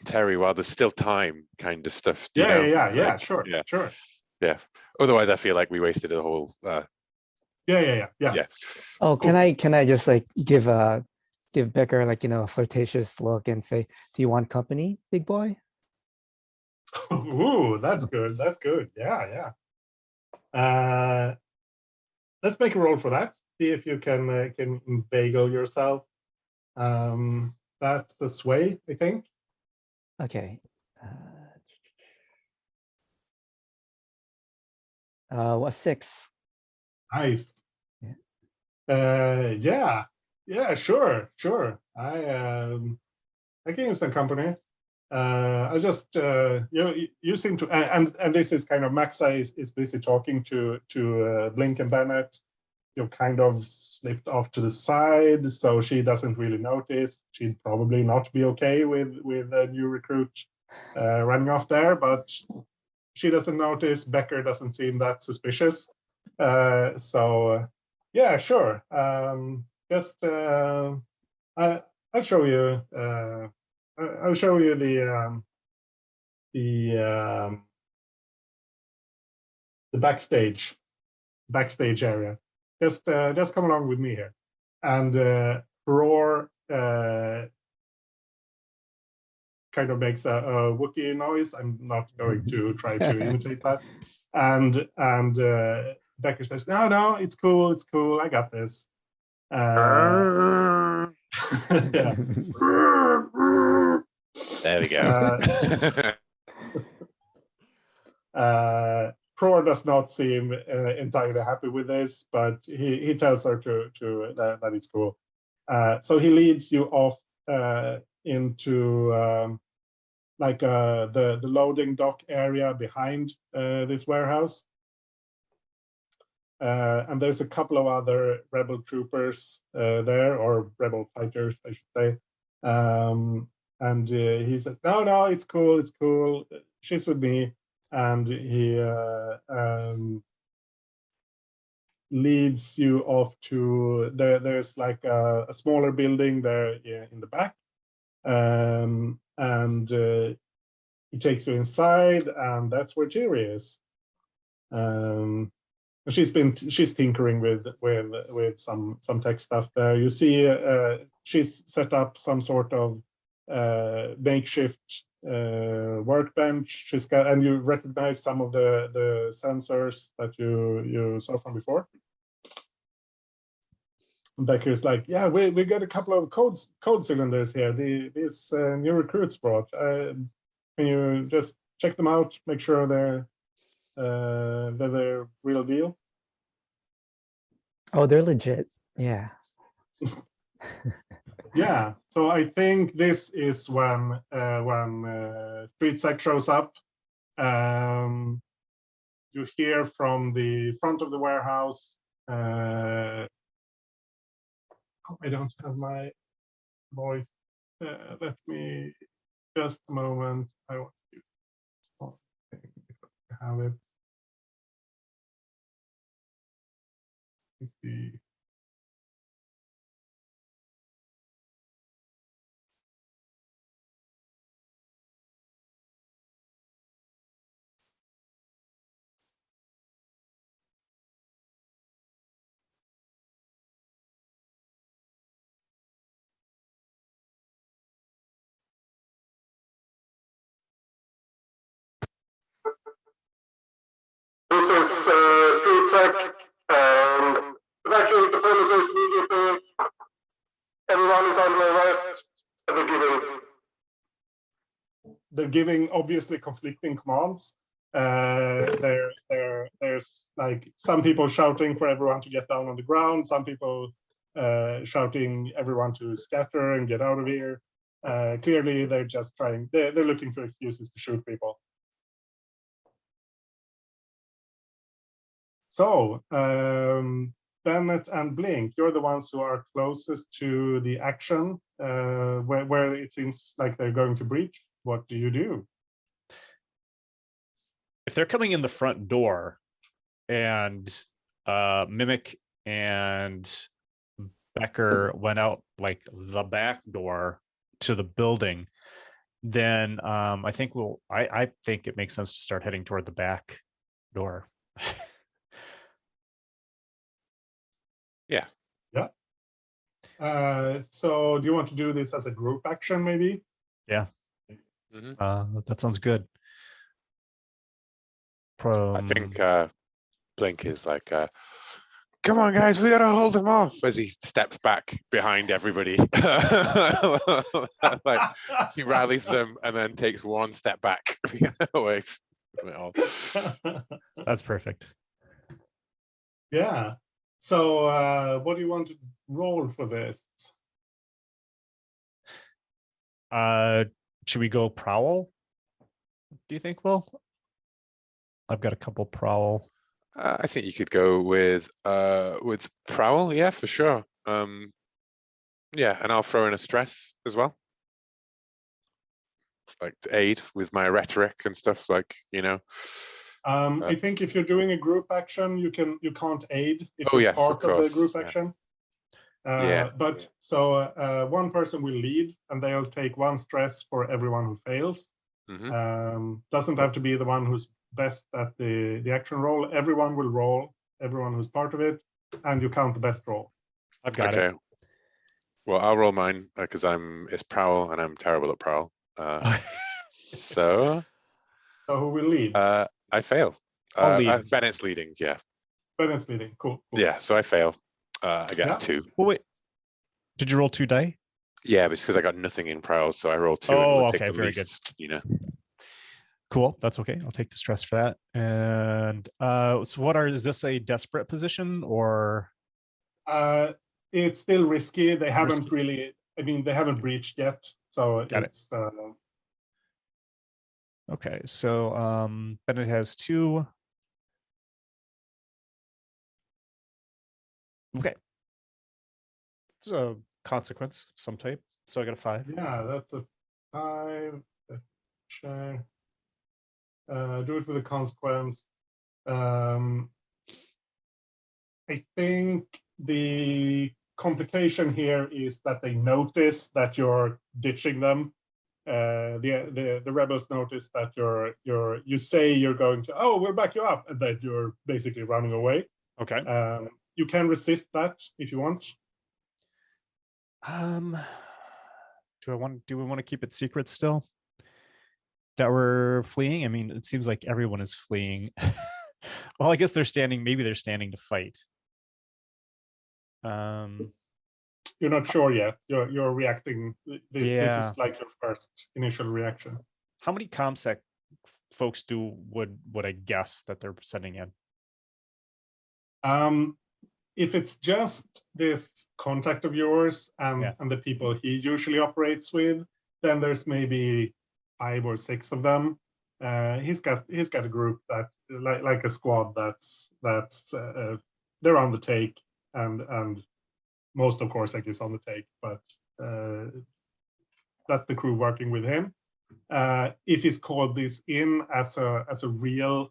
Terry while there's still time, kind of stuff. Yeah, sure. Yeah. Otherwise, I feel like we wasted a whole. Yeah. Oh, cool. Can I just like give Becker like a flirtatious look and say, "Do you want company, big boy?" Ooh, that's good. Yeah. Let's make a roll for that. See if you can inveigle yourself. That's the sway, I think. Okay. What 6? Nice. Yeah. Yeah, sure. I can use some company. I just you seem to, and this is kind of Maxa is busy talking to Blink and Bennett. You've kind of slipped off to the side, so she doesn't really notice. She'd probably not be okay with a new recruit running off there, but she doesn't notice. Becker doesn't seem that suspicious. So yeah, sure. Just I'll show you. I'll show you the backstage area. Just come along with me here. And Roar kind of makes a Wookiee noise. I'm not going to try to imitate that. And Becker says, "No, it's cool. I got this." Yeah. There we go. Cror does not seem entirely happy with this, but he tells her that it's cool. So he leads you off into the loading dock area behind this warehouse. And there's a couple of other rebel troopers there, or rebel fighters, I should say. And he says, no, it's cool, she's with me. And he leads you off to there's like a smaller building there in the back. And he takes you inside, and that's where Jiri is. She's tinkering with some tech stuff there. You see, she's set up some sort of makeshift workbench. She's got, and you recognize some of the sensors that you saw from before. And Becker's like, yeah, we got a couple of code cylinders here. These new recruits brought. Can you just check them out? Make sure they're real deal. Oh, they're legit. Yeah. Yeah. So I think this is when Street Sec shows up. You hear from the front of the warehouse. I don't have my voice. Let me just a moment. I want to use this one thing because I have it. Let's see. This is Street Sec, and evacuate the premises immediately. Everyone is under arrest, and they're giving obviously conflicting commands. There's like some people shouting for everyone to get down on the ground, some people shouting everyone to scatter and get out of here. Clearly, they're just trying. They're looking for excuses to shoot people. So, Bennett and Blink, you're the ones who are closest to the action, where it seems like they're going to breach. What do you do? If they're coming in the front door and Mimic and Becker went out like the back door to the building, then I think I think it makes sense to start heading toward the back door. Yeah. Yeah. So do you want to do this as a group action, maybe? Yeah. Mm-hmm. That sounds good. I think Blink is like, come on, guys, we gotta hold him off as he steps back behind everybody. Like he rallies them and then takes one step back away from it all. That's perfect. Yeah. So what do you want to roll for this? Should we go prowl? Do you think, Will? I've got a couple prowl. I think you could go with prowl, yeah, for sure. Yeah, and I'll throw in a stress as well, like to aid with my rhetoric and stuff, like, you know. I think if you're doing a group action, you can't aid if Oh, you're yes, part of the group yeah. action. Yeah. But so one person will lead, and they'll take one stress for everyone who fails. Mm-hmm. Doesn't have to be the one who's best at the action roll. Everyone will roll, everyone who's part of it, and you count the best roll. I've got it. Well, I'll roll mine because it's prowl and I'm terrible at prowl. So who will lead? I fail. I'll lead. Bennett's leading. Yeah. Bennett's leading. Cool. Yeah. So I fail. I get a 2. Well, wait. Did you roll 2 die? Yeah, because I got nothing in prowl, so I roll 2. Oh, and okay, take the very least, good. You know. Cool. That's okay. I'll take the stress for that. And so is this a desperate position or? It's still risky. They haven't really. I mean, they haven't breached yet, so Got it's. Okay, so Bennett has 2. Okay. It's a consequence of some type. So I got a 5. Yeah, that's a 5. Check. Do it with a consequence. I think the complication here is that they notice that you're ditching them. The rebels notice that you say you're going to, oh, we'll back you up, and that you're basically running away. Okay. You can resist that if you want. Do we want to keep it secret still that we're fleeing? I mean, it seems like everyone is fleeing. Well, I guess maybe they're standing to fight. You're not sure yet. You're reacting. This Yeah. is like your first initial reaction. How many ComSec folks would I guess that they're sending in? If it's just this contact of yours and the people he usually operates with, then there's maybe 5 or 6 of them. He's got a group that like a squad that's they're on the take, and most of course is on the take, but that's the crew working with him. If he's called this in as a real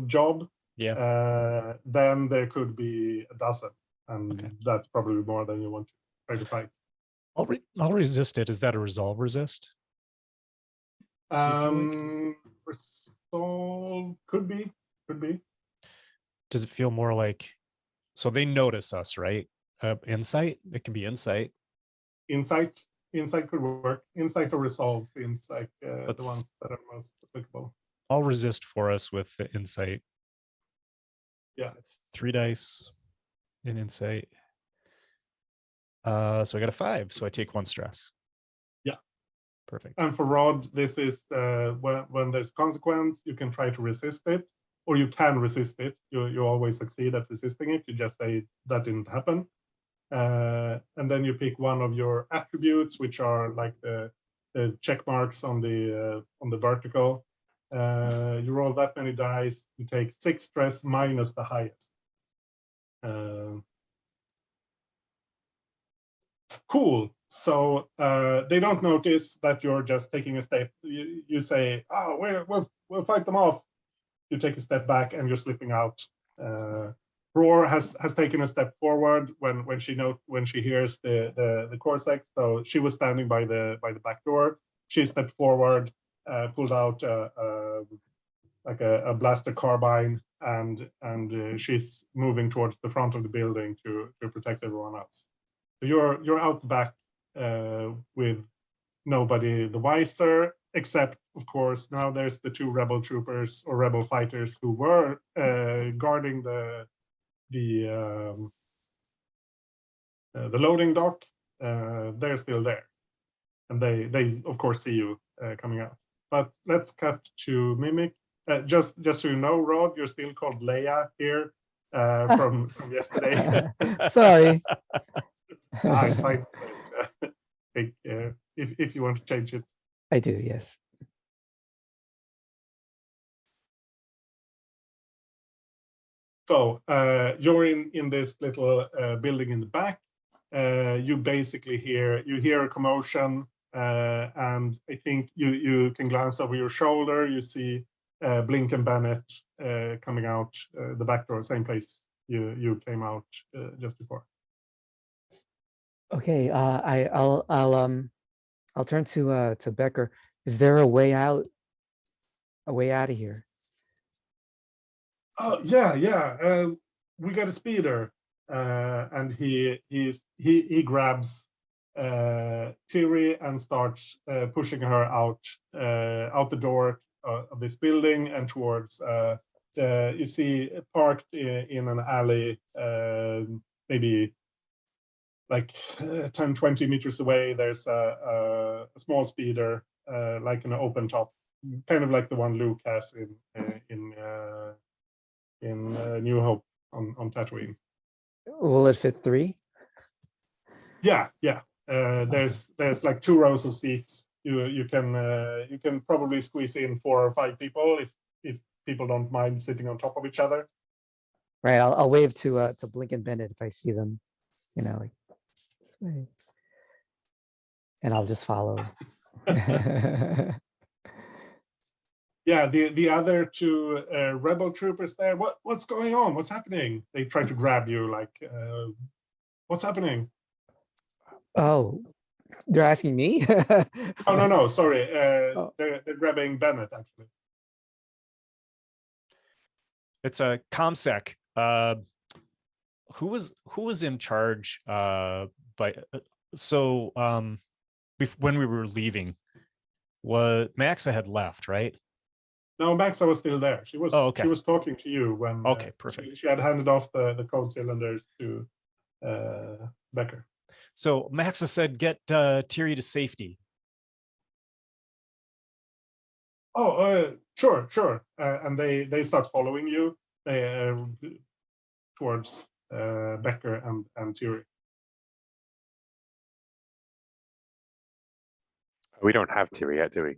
job, then there could be a dozen, and that's probably more than you want to try to fight. I'll resist it. Is that a resolve resist? Resolve could be. Does it feel more like, so they notice us, right? Insight? It can be insight. Insight could work. Insight or resolve seems like the ones that are most applicable. I'll resist for us with the insight. Yeah. 3 dice in insight. So I got a 5, so I take 1 stress. Yeah. Perfect. And for Rod, this is when there's consequence, you can try to resist it, or you can resist it. You always succeed at resisting it. You just say that didn't happen. And then you pick one of your attributes, which are like the check marks on the vertical. You roll that many dice, you take 6 stress minus the highest. Cool. So they don't notice that you're just taking a step. You say, "Oh, we'll fight them off." You take a step back and you're slipping out. Roar has taken a step forward when she hears the Coruscant. So she was standing by the back door. She stepped forward, pulled out like a blaster carbine, and she's moving towards the front of the building to protect everyone else. So you're out back with nobody the wiser, except of course now there's the 2 rebel troopers or rebel fighters who were guarding the loading dock. They're still there, and they of course see you coming out. But let's cut to Mimic. Just so you know, Rod, you're still called Leia here from yesterday. Sorry. It's fine. If you want to change it. I do, yes. So you're in this little building in the back. You basically hear a commotion, and I think you can glance over your shoulder. You see Blink and Bennett coming out the back door, same place you came out just before. Okay, I'll turn to Becker. Is there a way out? A way out of here? Oh yeah. We got a speeder, and he grabs Thierry and starts pushing her out the door of this building and towards you see parked in an alley, maybe like 10-20 meters away. There's a small speeder, like an open top, kind of like the one Luke has in New Hope on Tatooine. Will it fit 3? Yeah. There's like 2 rows of seats, you can probably squeeze in 4 or 5 people if people don't mind sitting on top of each other. Right. I'll wave to Blink and Bennett if I see them, like this way, and I'll just follow. Yeah, the other 2 rebel troopers there. What's going on? What's happening? They try to grab you. Like, what's happening? Oh, they're asking me? Oh no, sorry. Oh. They're grabbing Bennett actually. It's a ComSec. Who was in charge? When we were leaving, was Maxa had left, right? No, Maxa was still there. She was okay. She was talking to you when Perfect. She had handed off the code cylinders to Becker. So Maxa said, "Get Thierry to safety." Oh, sure. And they start following you towards Becker and Thierry. We don't have Thierry yet, do we?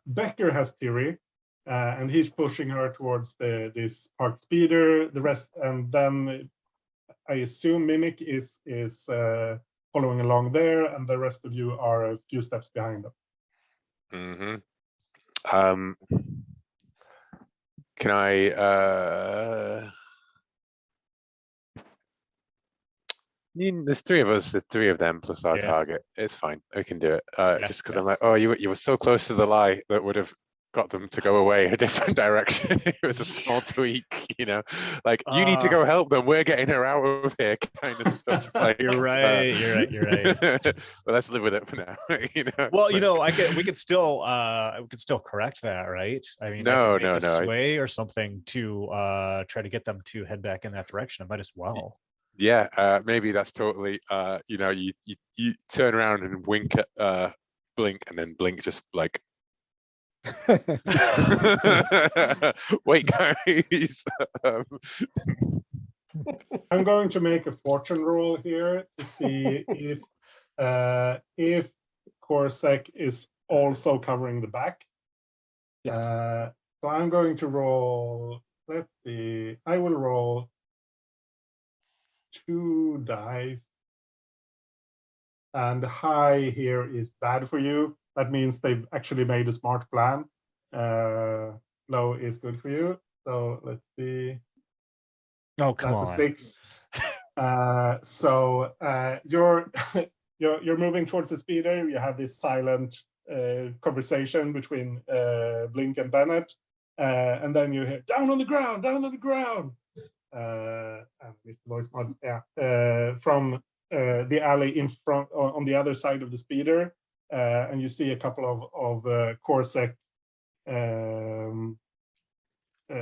Becker has Thierry, and he's pushing her towards this parked speeder. The rest, and then I assume Mimic is following along there, and the rest of you are a few steps behind them. Can I? There's 3 of us. There's 3 of them plus our target. It's fine. I can do it. Just because I'm like, oh, you were so close to the lie that would have got them to go away a different direction. It was a small tweak, like you need to go help them. We're getting her out of here, kind of stuff. Like You're right. But let's live with it for now. Well, we could still correct that, right? I mean, no. Sway or something to try to get them to head back in that direction. I might as well. Yeah, maybe that's totally. You turn around and wink at Blink, and then Blink just like. Wait, guys. I'm going to make a fortune roll here to see if Coruscant is also covering the back. So I'm going to roll. Let's see. I will roll 2 dice, and high here is bad for you. That means they've actually made a smart plan. Low is good for you. So let's see. Oh, come on. That's a 6. So you're you're moving towards the speeder. You have this silent conversation between Blink and Bennett, and then you hear down on the ground. And Mr. Voice Mod, from the alley in front on the other side of the speeder, and you see a couple of Coruscant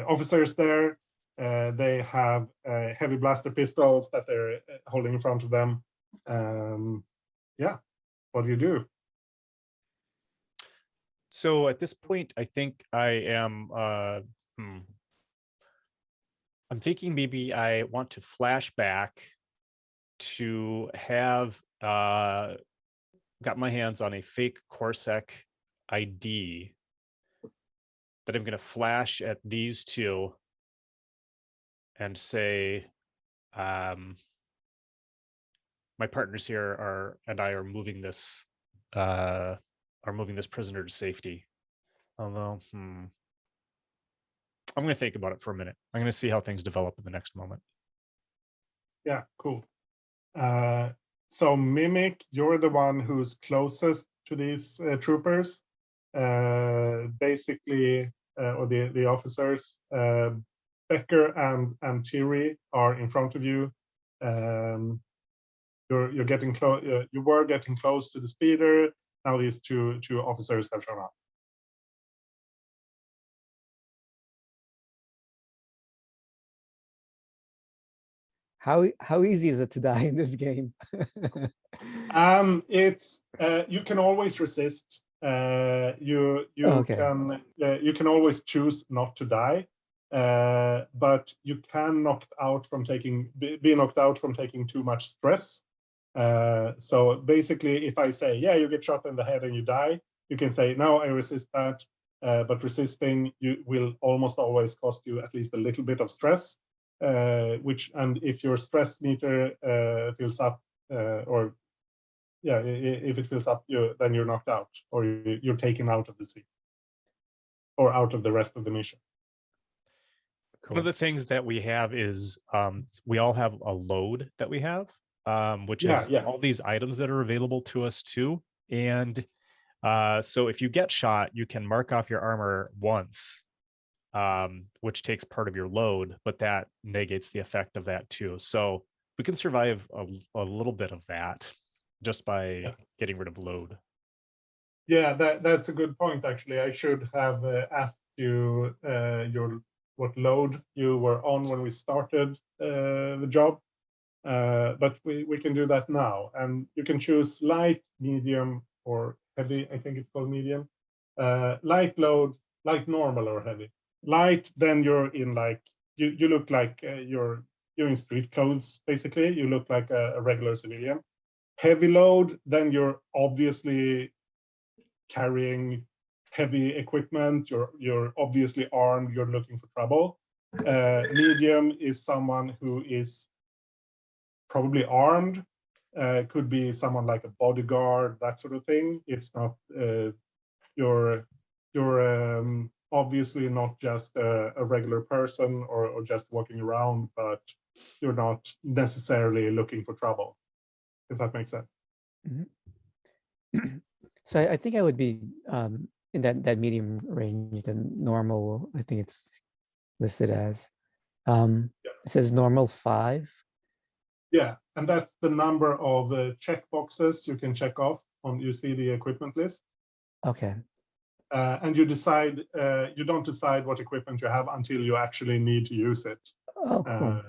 officers there. They have heavy blaster pistols that they're holding in front of them. What do you do? So at this point, I think I am. I'm thinking maybe I want to flash back to have got my hands on a fake Coruscant ID that I'm going to flash at these 2 and say, my partners here and I are moving this prisoner to safety. Although, I'm going to think about it for a minute. I'm going to see how things develop in the next moment. Yeah, cool. So Mimic, you're the one who's closest to these troopers. Basically, or the officers. Becker and Thierry are in front of you. You're getting close. You were getting close to the speeder. Now these two officers have shown up. How easy is it to die in this game? It's you can always resist. You can always choose not to die, but you can be knocked out from taking too much stress. So basically, if I say, yeah, you get shot in the head and you die, you can say, no, I resist that. But resisting you will almost always cost you at least a little bit of stress, and if your stress meter fills up, or yeah, if it fills up, then you're knocked out, or you're taken out of the scene, or out of the rest of the mission. One of the things that we have is we all have a load that we have, which is all these items that are available to us too. And so if you get shot, you can mark off your armor once, which takes part of your load, but that negates the effect of that too. So we can survive a little bit of that just by getting rid of load. Yeah, that's a good point, actually. I should have asked you what load you were on when we started the job, but we can do that now. And you can choose light, medium, or heavy. I think it's called medium. Light load, like normal or heavy. Light, then you're in like, you look like you're in street clothes, basically. You look like a regular civilian. Heavy load, then you're obviously carrying heavy equipment, you're obviously armed, you're looking for trouble. Medium is someone who is probably armed, could be someone like a bodyguard, that sort of thing. It's not you're obviously not just a regular person or just walking around, but you're not necessarily looking for trouble, if that makes sense. Mm-hmm. So I think I would be in that medium range than normal. I think it's listed as. It says normal 5. Yeah, and that's the number of check boxes you can check off on. You see the equipment list. Okay. And you decide. You don't decide what equipment you have until you actually need to use it. Oh, cool.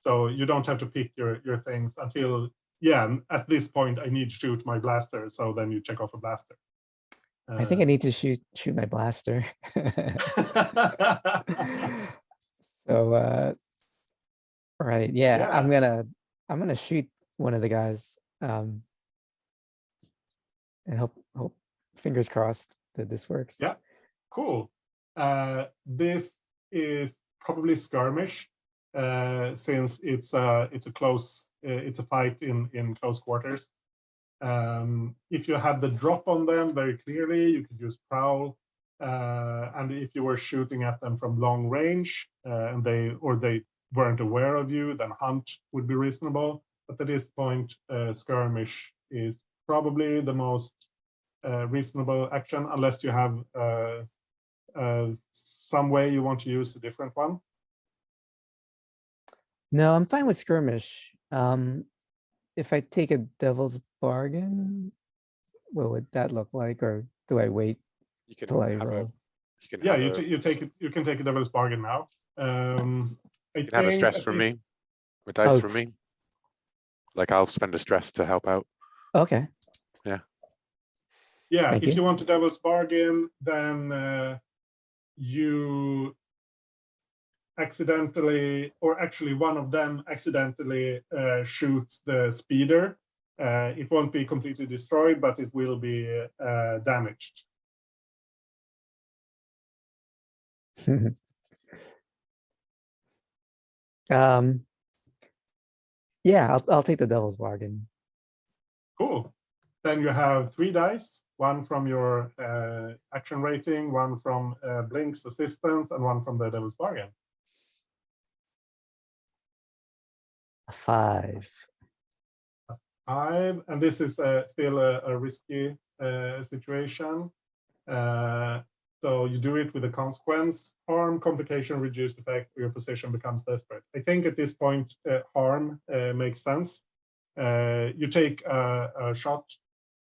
So you don't have to pick your things until, yeah, at this point I need to shoot my blaster. So then you check off a blaster. I think I need to shoot my blaster. So right, yeah, I'm gonna shoot one of the guys, and hope fingers crossed that this works. Yeah, cool. This is probably skirmish, since it's a close, it's a fight in close quarters. If you had the drop on them very clearly, you could use prowl. And if you were shooting at them from long range, and they weren't aware of you, then hunt would be reasonable. But at this point, skirmish is probably the most reasonable action, unless you have some way you want to use a different one. No, I'm fine with skirmish. If I take a devil's bargain, what would that look like? Or do I wait till I roll? You can take a devil's bargain now. You can have a stress from me, a dice from me. Like I'll spend a stress to help out. Okay. Yeah. Thank If you. you want a devil's bargain, then you accidentally, or actually one of them accidentally shoots the speeder. It won't be completely destroyed, but it will be damaged. Yeah, I'll take the devil's bargain. Cool. Then you have 3 dice, one from your action rating, one from Blink's assistance, and one from the devil's bargain. 5. 5, and this is still a risky situation. So you do it with a consequence: harm, complication, reduced effect, or your position becomes desperate. I think at this point, harm makes sense. You take a shot,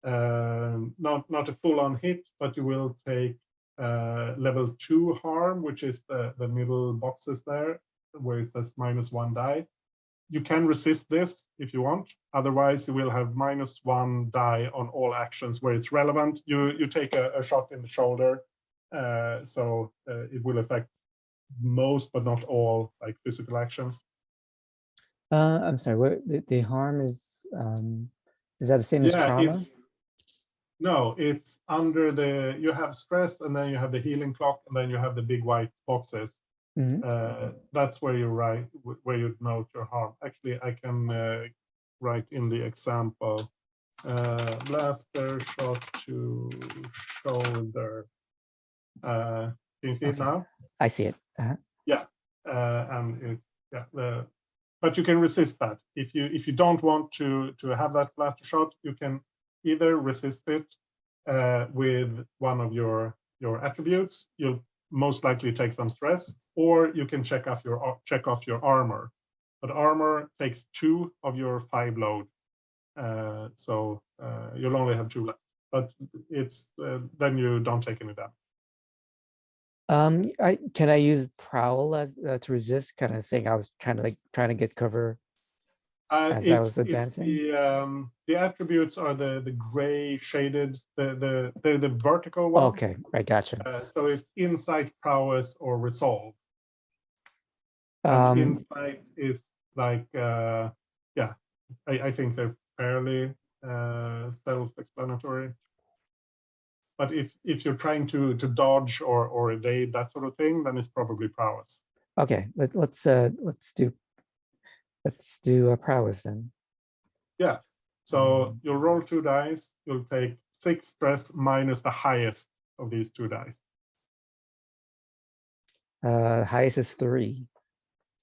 not a full-on hit, but you will take level 2 harm, which is the middle boxes there, where it says -1 die. You can resist this if you want. Otherwise, you will have -1 die on all actions where it's relevant. You take a shot in the shoulder, so it will affect most, but not all, like physical actions. I'm sorry. What the harm is? Is that the same as Yeah, trauma? it's under you have stress, and then you have the healing clock, and then you have the big white boxes. Mhm. That's where you write, where you note your harm. Actually, I can write in the example, blaster shot to shoulder. Can you see it Okay. now? I see it. Yeah, and but you can resist that. If you don't want to have that blaster shot, you can either resist it with one of your attributes. You'll most likely take some stress, or you can check off your armor. But armor takes 2 of your 5 load, so you'll only have 2 left. But it's then you don't take any damage. Can I use prowl as to resist? Kind of saying I was kind of like trying to get cover as I was advancing. The attributes are the gray shaded, they're the vertical one. Okay, I gotcha. So it's insight, prowess, or resolve. And insight is like yeah, I think they're fairly self-explanatory. But if you're trying to dodge or evade, that sort of thing, then it's probably prowess. Okay, let's do a prowess then. Yeah. So you'll roll 2 dice. You'll take 6 stress minus the highest of these 2 dice. Highest is 3.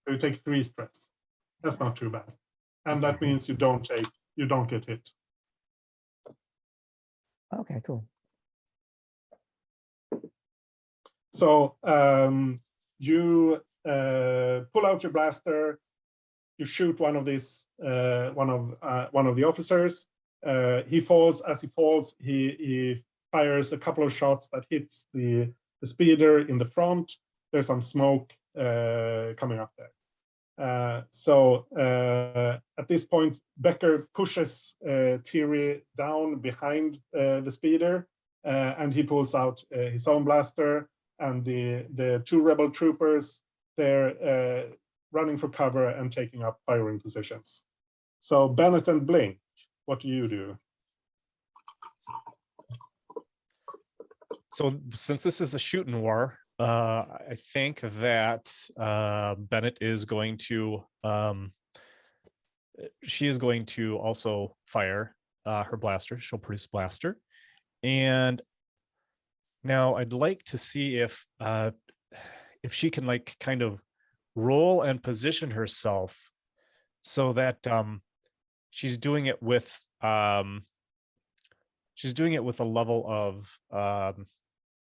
So you take 3 stress. That's not too bad. And that means you don't get hit. Okay, cool. So you pull out your blaster. You shoot one of these, one of the officers. He falls. As he falls, he fires a couple of shots that hits the speeder in the front. There's some smoke coming up there. So at this point, Becker pushes Thierry down behind the speeder, and he pulls out his own blaster. And the 2 rebel troopers, they're running for cover and taking up firing positions. So Bennett and Blink, what do you do? So since this is a shooting war, I think that Bennett is going to, she is going to also fire her blaster. She'll produce blaster. And now I'd like to see if she can like kind of roll and position herself so that she's doing it with a level of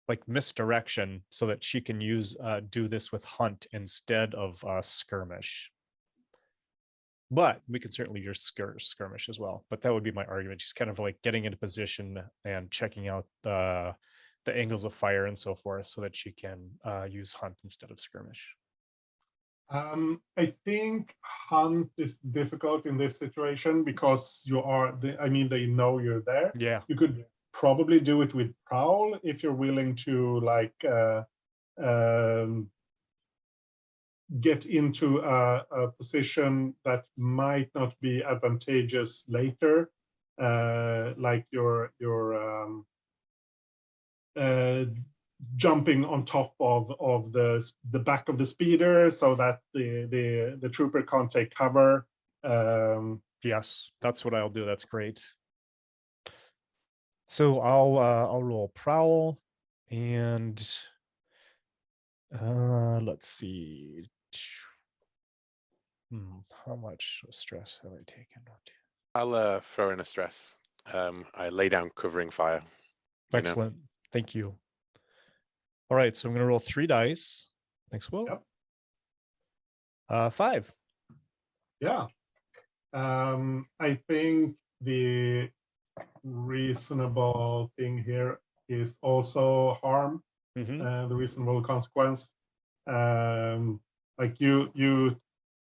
like misdirection, so that she can do this with hunt instead of skirmish. But we could certainly use skirmish as well. But that would be my argument. She's kind of like getting into position and checking out the angles of fire and so forth, so that she can use hunt instead of skirmish. I think hunt is difficult in this situation because they know you're there. Yeah. You could probably do it with prowl if you're willing to like get into a position that might not be advantageous later, like you're jumping on top of the back of the speeder so that the trooper can't take cover. Yes, that's what I'll do. That's great. So I'll roll prowl, and let's see. How much stress have I taken? I'll throw in a stress. I lay down covering fire. Excellent. Thank you. All right, so I'm going to roll 3 dice. Thanks, Will. Yep. 5. Yeah. I think the reasonable thing here is also harm. The reasonable consequence. Like you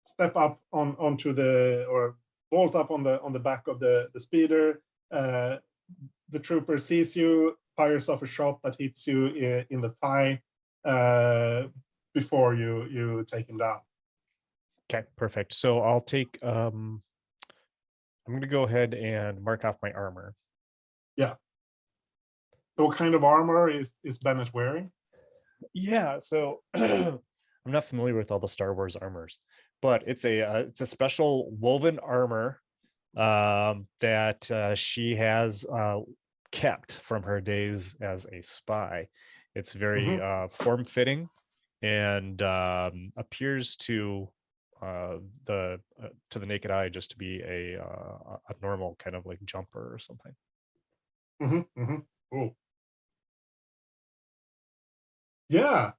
step up onto or bolt up on the back of the speeder. The trooper sees you, fires off a shot that hits you in the thigh before you take him down. Okay, perfect. So I'll take I'm going to go ahead and mark off my armor. So what kind of armor is Bennett wearing? Yeah, so I'm not familiar with all the Star Wars armors, but it's a special woven armor that she has kept from her days as a spy. It's very form-fitting and appears to the naked eye just to be a normal kind of like jumper or something. Cool. Yeah.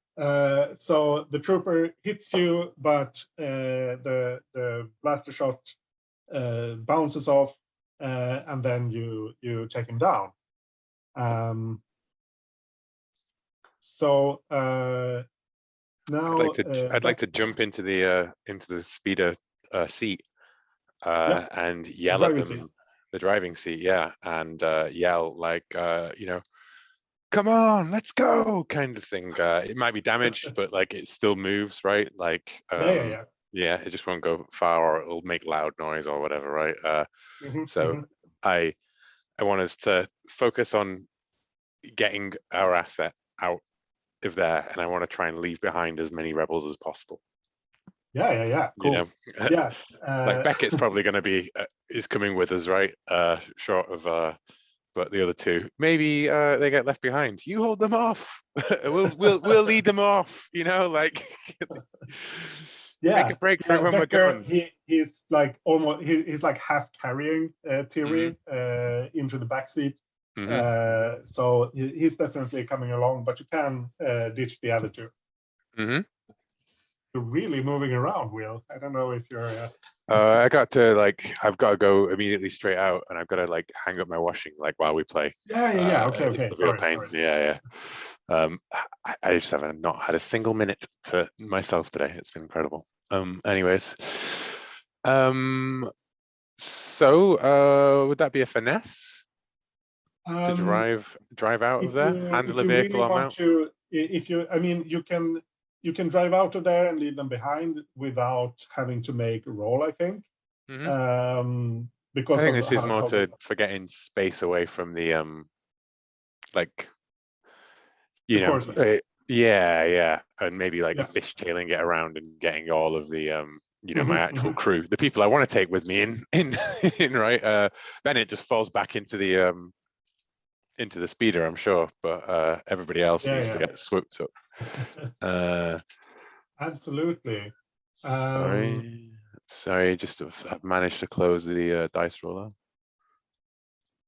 So the trooper hits you, but the blaster shot bounces off, and then you take him down. So now I'd like to jump into the speeder seat and yell at them, the driving seat, and yell like, come on, let's go, kind of thing. It might be damaged, but like it still moves, right? Like, yeah, it just won't go far, or it'll make loud noise or whatever, right? So I want us to focus on getting our asset out of there, and I want to try and leave behind as many rebels as possible. Yeah. Cool. You know, like Beckett's probably going to be is coming with us, right? Short of but the other two, maybe they get left behind. You hold them off. we'll lead them off. Like make a breakthrough when Becker, we're going. He's like almost he's like half carrying Thierry into the back seat. So he's definitely coming along, but you can ditch the other two. You're really moving around, Will. I don't know if you're. I've got to go immediately straight out, and I've got to like hang up my washing like while we play. Yeah. Okay. It's a real pain. Sorry. Yeah. I just haven't not had a single minute to myself today. It's been incredible. Anyways, so would that be a finesse to drive out of there, handle a vehicle or mount? You can drive out of there and leave them behind without having to make a roll, I think. Because I think this is more for getting space away from the and maybe like fishtailing it around and getting all of the my actual crew, the people I want to take with me in right. Bennett just falls back into the speeder, I'm sure, but everybody else needs to get swooped up. Absolutely. Sorry, just I've managed to close the dice roller.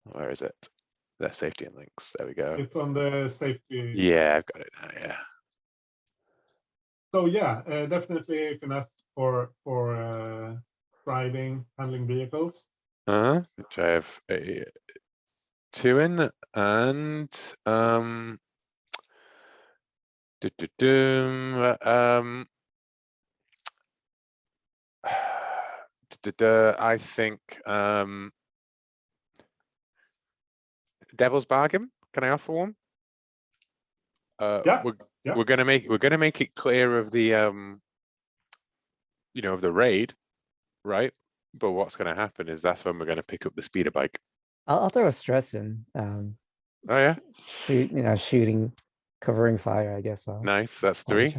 Where is it? There, safety and links. There we go. It's on the safety. Yeah, I've got it now. Yeah. So definitely finesse for driving, handling vehicles. Which I have a 2 in, and I think Devil's Bargain. Can I offer one? We're gonna make it clear of the of the raid, right? But what's gonna happen is that's when we're gonna pick up the speeder bike. I'll throw a stress in. Oh yeah. Shooting, covering fire, I guess. Nice. That's 3.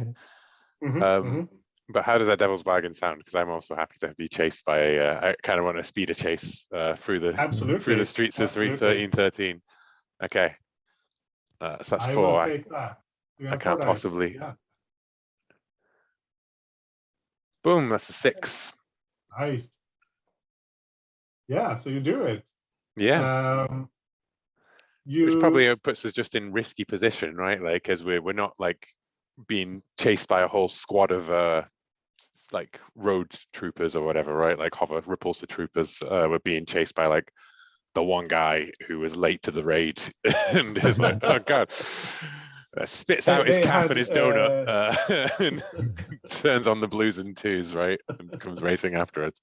But how does that Devil's Bargain sound? Because I'm also happy to be chased by I kind of want a speeder chase through the streets of 1313. Okay. So that's 4. I can't possibly. Boom, that's a 6. Nice. Yeah, so you do it. Yeah. Which probably puts us just in risky position, right? Like, as we're not like being chased by a whole squad of like road troopers or whatever, right? Like repulsor troopers. We're being chased by like the one guy who was late to the raid and is like, oh god, spits out his calf and his donut and turns on the blues and twos, right? And comes racing after us.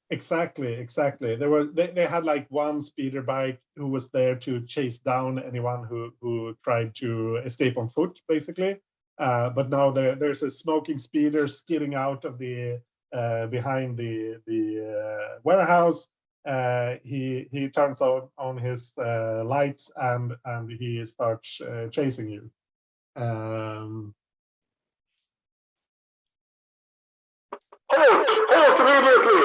Exactly. They had like one speeder bike who was there to chase down anyone who tried to escape on foot, basically. But now there's a smoking speeder skidding out of the behind the warehouse, he turns on his lights and he starts chasing you. Halt immediately!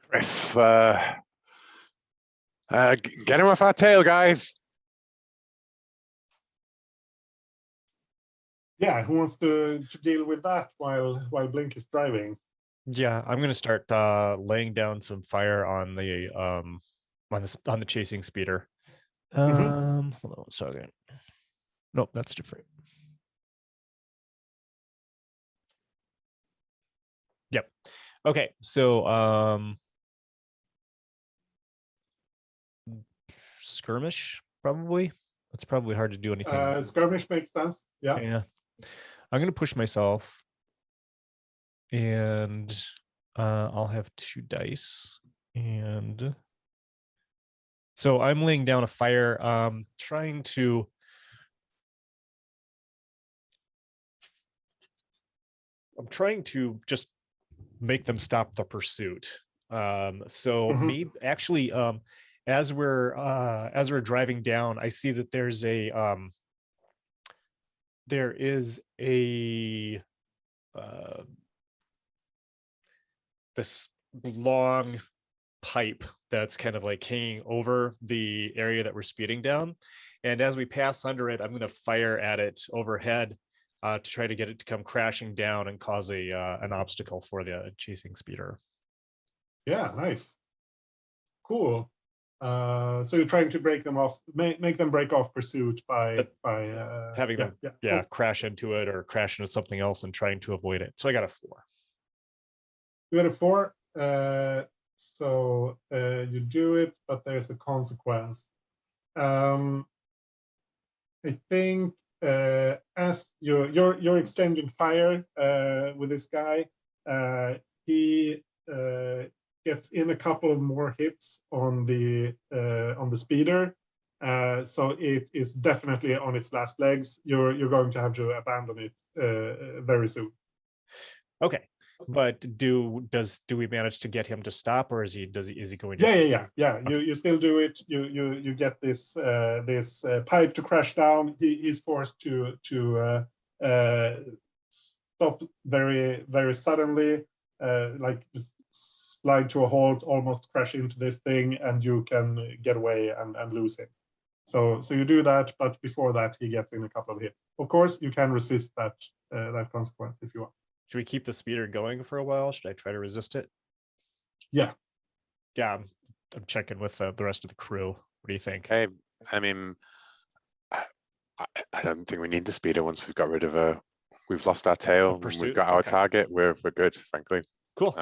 Griff, get him off our tail, guys. Yeah, who wants to deal with that while Blink is driving? Yeah, I'm gonna start laying down some fire on the chasing speeder. Hold on a second. Nope, that's different. Yep. Okay, so skirmish, probably. It's probably hard to do anything. Skirmish makes sense. Yeah. Yeah. I'm gonna push myself, and I'll have 2 dice, and so I'm laying down a fire, trying to just make them stop the pursuit. So maybe actually, as we're driving down, I see that there is a this long pipe that's kind of like hanging over the area that we're speeding down. And as we pass under it, I'm going to fire at it overhead to try to get it to come crashing down and cause an obstacle for the chasing speeder. Yeah, nice. Cool. So you're trying to break them off, make them break off pursuit by having them cool. crash into it or crash into something else and trying to avoid it. So I got a 4. You got a 4. So you do it, but there's a consequence. I think as you're exchanging fire with this guy, he gets in a couple of more hits on the speeder. So it is definitely on its last legs. You're going to have to abandon it very soon. Okay. But do we manage to get him to stop, or is he going to? Yeah. Okay. You still do it. You get this pipe to crash down. He's forced to stop very suddenly, like just slide to a halt, almost crash into this thing, and you can get away and lose him. So you do that, but before that, he gets in a couple of hits. Of course, you can resist that consequence if you want. Should we keep the speeder going for a while? Should I try to resist it? Yeah. I'm checking with the rest of the crew. What do you think? I mean, I don't think we need the speeder once we've got rid of we've lost our tail and we've got our target. We're good, frankly. Cool.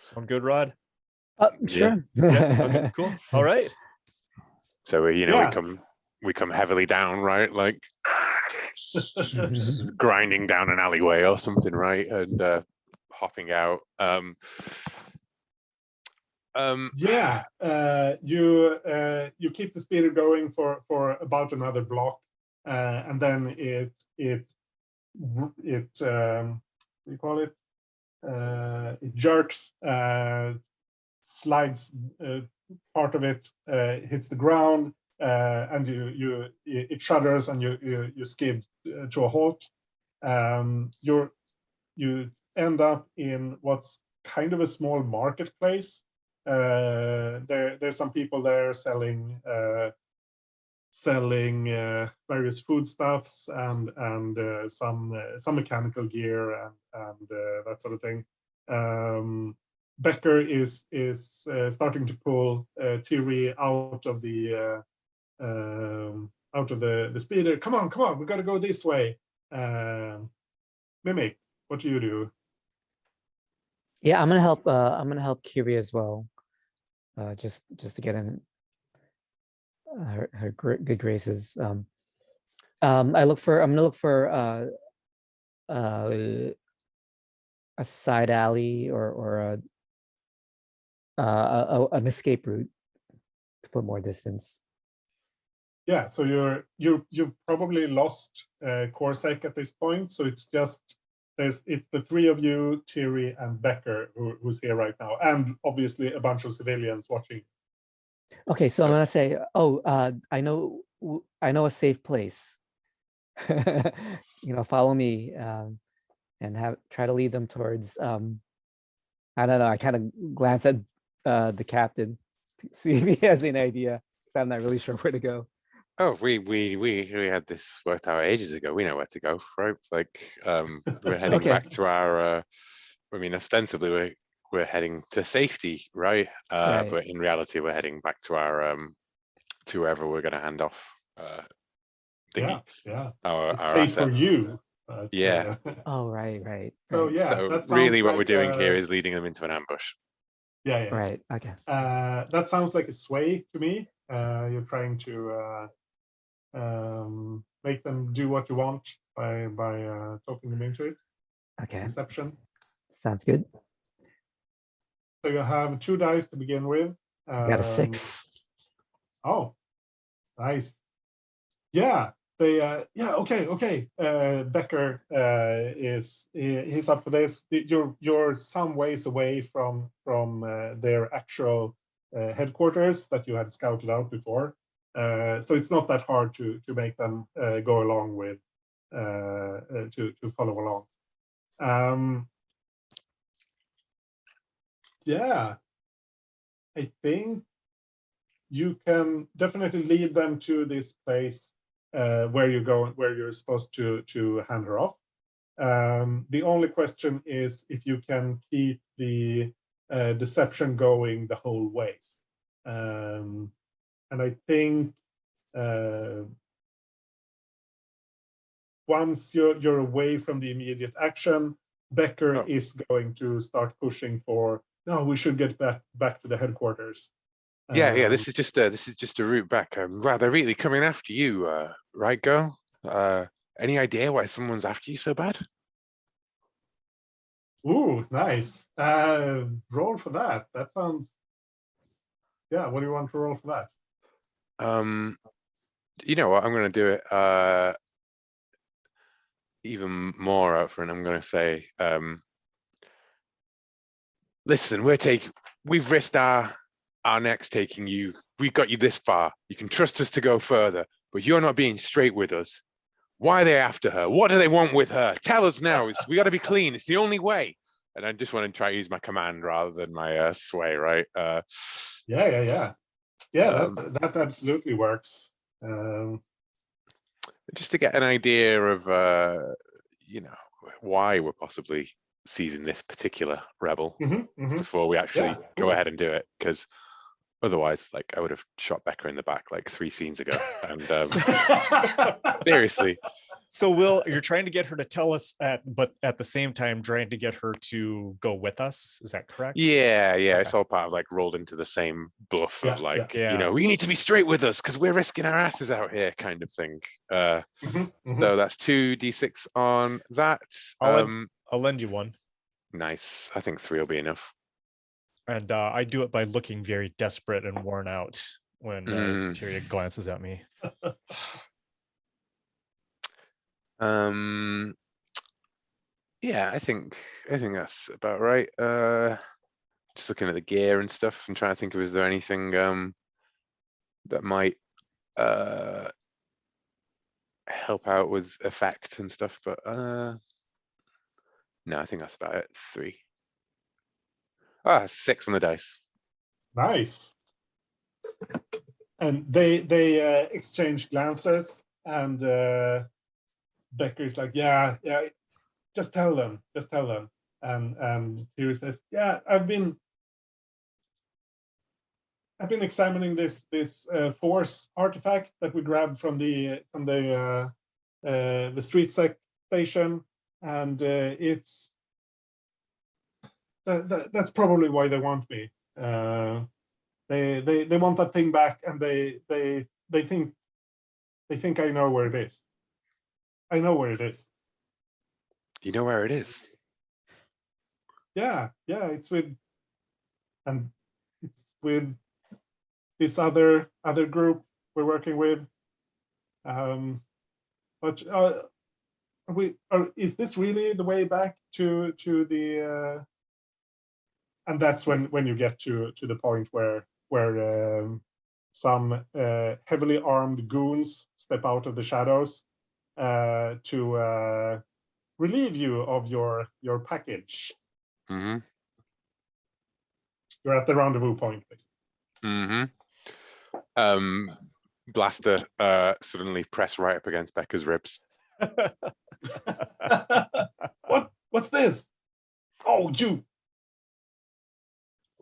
Sound good, Rod? Sure. Yeah. Okay. Cool. All right. So we come heavily down, right? Like grinding down an alleyway or something, right? And hopping out. You keep the speeder going for about another block, and then it what do you call it? It jerks, slides, part of it hits the ground, and it shudders, and you skid to a halt. You end up in what's kind of a small marketplace. There's some people there selling various foodstuffs and some mechanical gear and that sort of thing. Becker is starting to pull Thierry out of the speeder. Come on, we got to go this way. Mimic, what do you do? Yeah, I'm gonna help. I'm gonna help Kiri as well. Just to get in her good graces. I'm gonna look for a side alley or an escape route to put more distance. Yeah, so you've probably lost Coruscant at this point, so it's just it's the three of you, Thierry and Becker, who's here right now, and obviously a bunch of civilians watching. Okay, so I'm gonna say, oh, I know a safe place. Follow me, and try to lead them towards. I don't know. I kind of glance at the captain to see if he has any idea, because I'm not really sure where to go. Oh, we had this worked out ages ago. We know where to go, right? Like, we're heading Okay. back to our. I mean, ostensibly we're heading to safety, right? Right. But in reality, we're heading back to our to wherever we're going to hand off. Thingy, Yeah. our It's safe asset. for you. But, Yeah. Oh, right. So Right. yeah, So that sounds really, what like, we're doing here is leading them into an ambush. Yeah. Right. Okay. That sounds like a sway to me. You're trying to make them do what you want by talking them into it. Okay. Deception. Sounds good. So you have 2 dice to begin with. Got a 6. Oh, nice. Yeah. Okay. Becker he's up for this. You're some ways away from their actual headquarters that you had scouted out before. So it's not that hard to make them go along with to follow along. Yeah, I think you can definitely lead them to this place where you're supposed to hand her off. The only question is if you can keep the deception going the whole way. And I think once you're away from the immediate action, Becker is going to start pushing for, no, we should get back to the headquarters. Yeah. This is just a route back. Wow, they're really coming after you, right, girl? Any idea why someone's after you so bad? Ooh, nice. Roll for that. That sounds. Yeah. What do you want to roll for that? You know what? I'm going to do it even more up front. I'm going to say, listen, we've risked our necks taking you. We've got you this far. You can trust us to go further, but you're not being straight with us. Why are they after her? What do they want with her? Tell us now. We got to be clean. It's the only way. And I just want to try to use my command rather than my sway, right? Yeah. That absolutely works. Just to get an idea of, why we're possibly seizing this particular rebel before we actually go ahead and do it, because otherwise, like, I would have shot Becker in the back like 3 scenes ago. And seriously. So Will, you're trying to get her to tell us, but at the same time trying to get her to go with us. Is that correct? Yeah. Okay. It's all part of like rolled into the same bluff of like, we need to be straight with us because we're risking our asses out here, kind of thing. So that's 2d6 on that. I'll lend you 1. Nice. I think 3 will be enough. And I do it by looking very desperate and worn out when Tyria glances at me. Yeah, I think that's about right. Just looking at the gear and stuff and trying to think of, is there anything that might help out with effect and stuff, but no, I think that's about it. 3. 6 on the dice. Nice. And they exchange glances, and Becker's like, yeah, just tell them. And Thierry says, yeah, I've been examining this force artifact that we grabbed from the street station, and that's probably why they want me. They want that thing back, and they think I know where it is. I know where it is. You know where it is? Yeah, it's with this other group we're working with. But is this really the way back to the? And that's when you get to the point where some heavily armed goons step out of the shadows to relieve you of your package. Mm-hmm. You're at the rendezvous point, basically. Mm-hmm. Blaster suddenly press right up against Becca's ribs. What's this? Oh, you.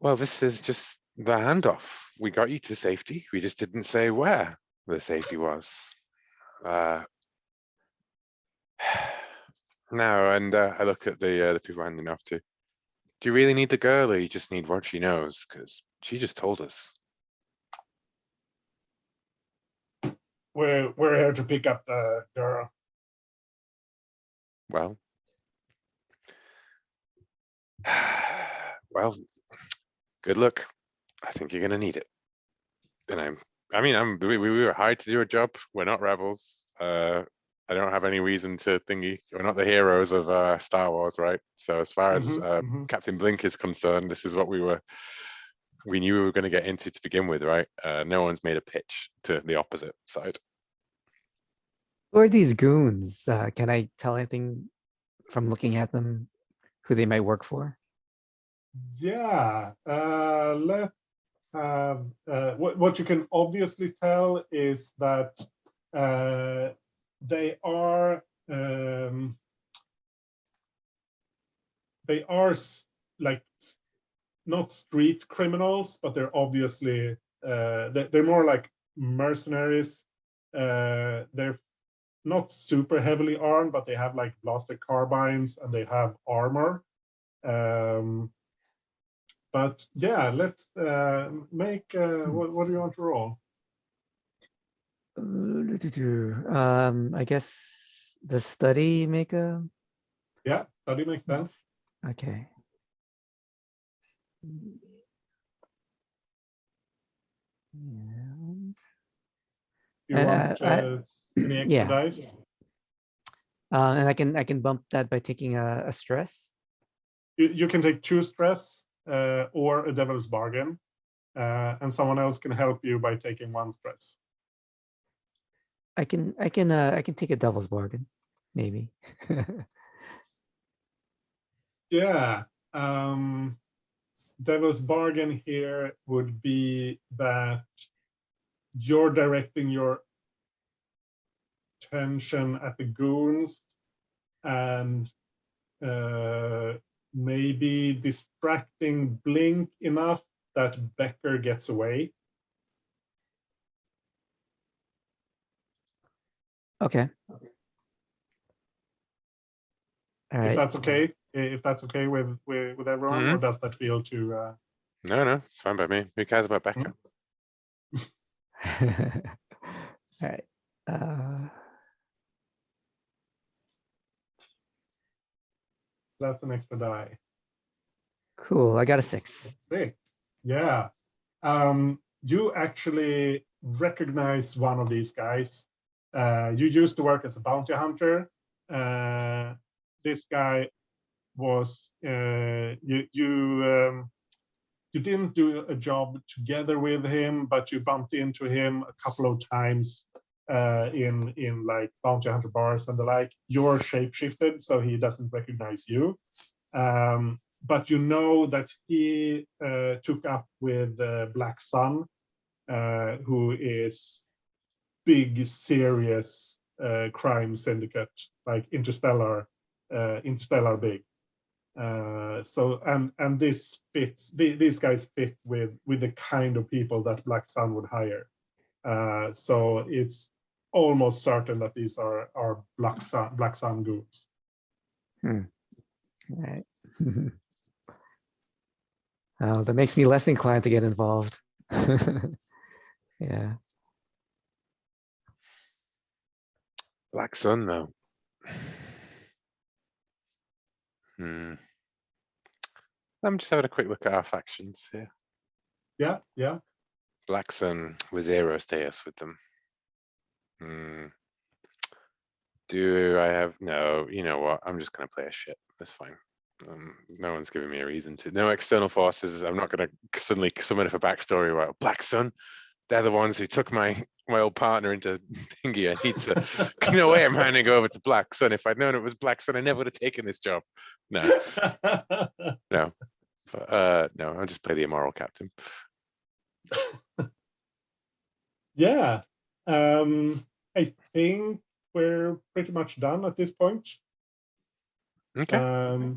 Well, this is just the handoff. We got you to safety. We just didn't say where the safety was. No, and I look at the people handing off to. Do you really need the girl, or you just need what she knows? Because she just told us. We're here to pick up the girl. Well, well, good luck. I think you're gonna need it. And we were hired to do a job. We're not rebels. I don't have any reason to thingy. We're not the heroes of Star Wars, right? So as far as Captain Blink is concerned, this is what we knew we were going to get into to begin with, right? No one's made a pitch to the opposite side. Who are these goons? Can I tell anything from looking at them who they might work for? Yeah, let's have what you can obviously tell is that they are like not street criminals, but they're obviously they're more like mercenaries. They're not super heavily armed, but they have like blaster carbines and they have armor. But yeah, let's make what do you want to roll? I guess the study make a. Yeah, study makes sense. Okay. You want any extra dice? And I can bump that by taking a stress. You can take 2 stress or a devil's bargain, and someone else can help you by taking 1 stress. I can take a devil's bargain, maybe. Yeah. Devil's bargain here would be that you're directing your attention at the goons and maybe distracting Blink enough that Becker gets away. Okay. All right. If that's okay with everyone, or does that feel too? No, it's fine by me. Who cares about Becca? All right. That's an extra die. Cool. I got a 6. 6. Yeah. You actually recognize one of these guys. You used to work as a bounty hunter. This guy was you didn't do a job together with him, but you bumped into him a couple of times in like bounty hunter bars and the like. You're shapeshifted, so he doesn't recognize you. But you know that he took up with Black Sun, who is big, serious crime syndicate, like interstellar big. So and this fits. These guys fit with the kind of people that Black Sun would hire. So it's almost certain that these are Black Sun goons. All right. That makes me less inclined to get involved. Yeah. Black Sun, though. I'm just having a quick look at our factions here. Yeah. Black Sun with 0 status with them. Do I have no? You know what? I'm just gonna play a ship. That's fine. No one's giving me a reason to. No external forces. I'm not gonna suddenly summon up a backstory about Black Sun. They're the ones who took my old partner into thingy. I need to. No way. I'm handing over to Black Sun. If I'd known it was Black Sun, I never would have taken this job. No, no. No. I'll just play the immoral captain. Yeah. I think we're pretty much done at this point. Okay.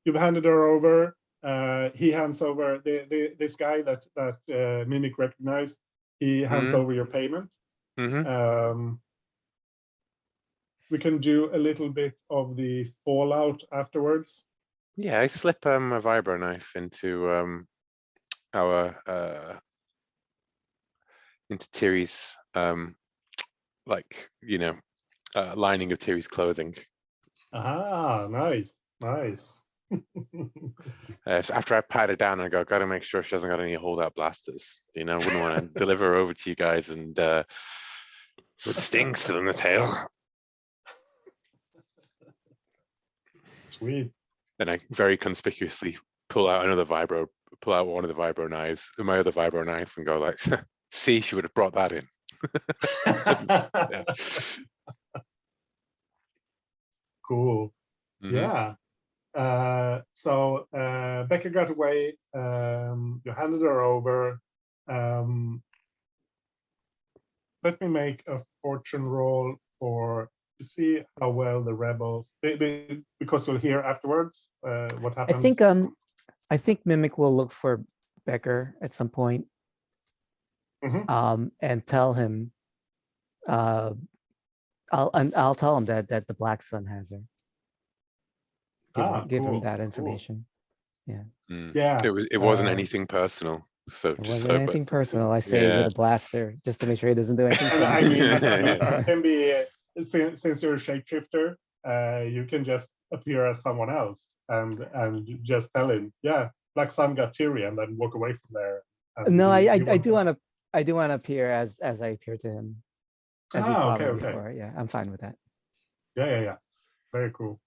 You've handed her over. He hands over this guy that Mimic recognized. He hands over your payment. We can do a little bit of the fallout afterwards. Yeah, I slip a vibro knife into our into Tiri's like lining of Tiri's clothing. Ah, nice, nice. So after I pat her down, I go, got to make sure she hasn't got any holdout blasters. You know, wouldn't want to deliver her over to you guys and with stings still in the tail. Sweet. And I very conspicuously pull out one of the vibro knives, my other vibro knife, and go like, see, she would have brought that in. Yeah. Cool. Yeah. So Becca got away. You handed her over. Let me make a fortune roll to see how well the rebels, because we'll hear afterwards what happens. I think Mimic will look for Becker at some point, and tell him. I'll tell him that the Black Sun has her. Give him that information. Yeah. Yeah. It wasn't anything personal. So it wasn't anything personal. I say it with a blaster just to make sure he doesn't do anything. And I mean, it can be since you're a shapeshifter, you can just appear as someone else and just tell him, yeah, Black Sun got Tiri, and then walk away from there. No, I do want to appear as I appear to him. As he saw me before. Yeah, I'm fine with that. Yeah. Very cool.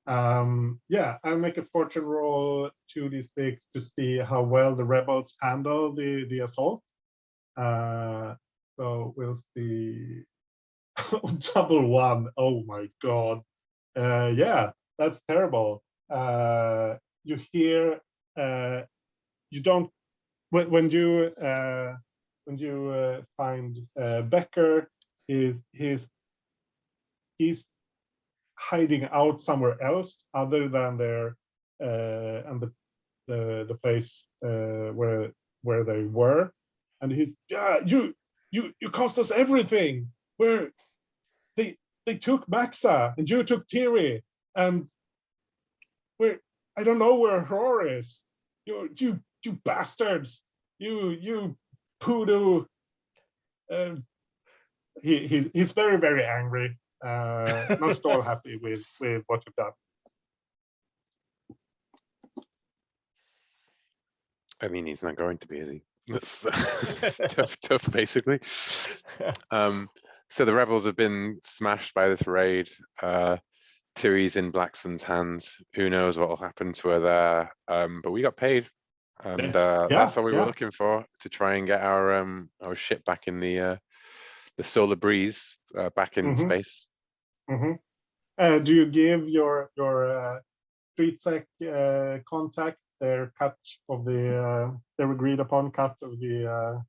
Yeah, I'll make a fortune roll 2d6 to see how well the rebels handle the assault. So we'll see. Double one. Oh my god. Yeah, that's terrible. You hear. You don't. When you find Becker, he's hiding out somewhere else other than there and the place where they were, and he's you cost us everything. Where they took Maxa and you took Tiri, and I don't know where Aurora is. You bastards. You poodoo. He's very, very angry. Not at all happy with what you've done. I mean, he's not going to be, is he? That's tough, basically. So the rebels have been smashed by this raid. Tiri's in Black Sun's hands. Who knows what will happen to her there? But we got paid, and that's what we were looking for, to try and get our ship back in the solar breeze, back in space. Do you give your street sec contact their cut of their agreed upon cut of the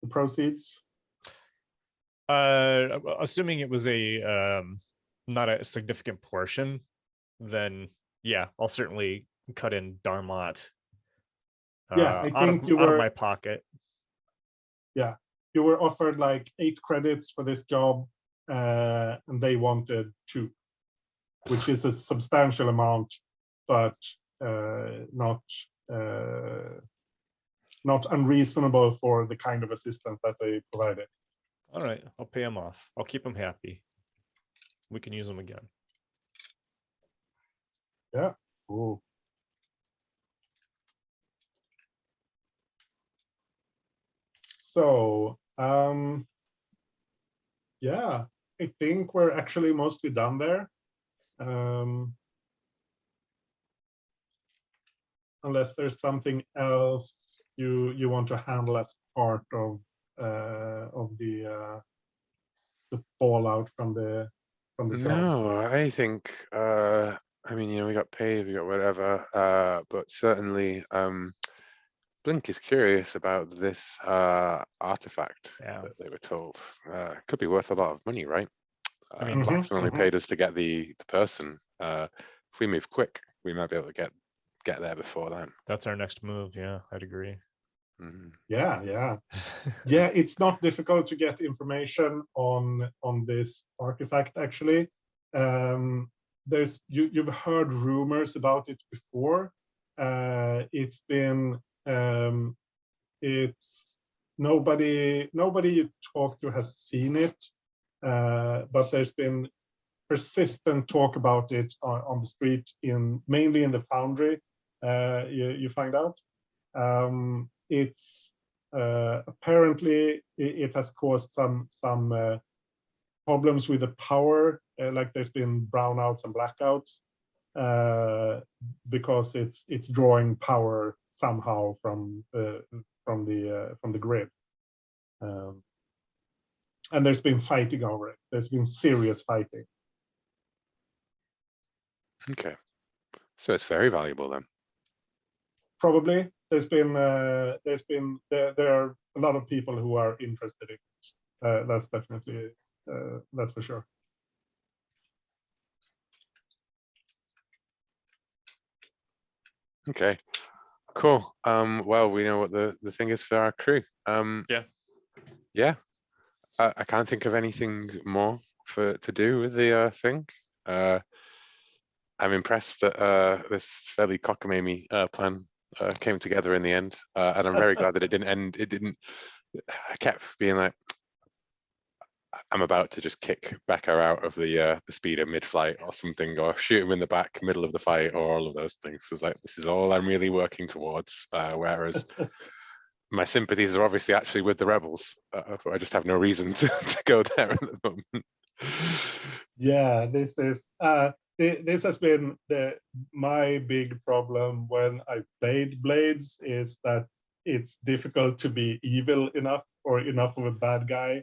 proceeds? Assuming it was a not a significant portion, then yeah, I'll certainly cut in Darmot. I think out of my pocket. Yeah, you were offered like 8 credits for this job, and they wanted 2, which is a substantial amount, but not unreasonable for the kind of assistance that they provided. All right, I'll pay them off. I'll keep them happy. We can use them again. Yeah. Cool. So, yeah, think we're actually mostly done there. Unless there's something else you want to handle as part of the fallout from the trial. No, I think I mean, you know, we got paid, we got whatever, but certainly Blink is curious about this artifact that they were told. Could be worth a lot of money, right? I mean, Blackstone only paid us to get the person. If we move quick, we might be able to get there before then. That's our next move. Yeah, I'd agree. Yeah. It's not difficult to get information on this artifact. Actually, there's you've heard rumors about it before. It's been it's nobody you talk to has seen it, but there's been persistent talk about it on the street, mainly in the foundry. You find out. It's apparently it has caused some problems with the power, like there's been brownouts and blackouts, because it's drawing power somehow from the grid, and there's been fighting over it. There's been serious fighting. Okay, so it's very valuable then. Probably. There are a lot of people who are interested in it. That's definitely that's for sure. Okay, cool. Well, we know what the thing is for our crew. Yeah. I can't think of anything more to do with the thing. I'm impressed that this fairly cockamamie plan came together in the end, and I'm very glad that it didn't end. I kept being like, I'm about to just kick Becca out of the speeder mid-flight or something, or shoot him in the back middle of the fight, or all of those things. It's like, this is all I'm really working towards. Whereas my sympathies are obviously actually with the rebels. I just have no reason to go there at the moment. Yeah, this has been my big problem when I played Blades, is that it's difficult to be evil enough or enough of a bad guy.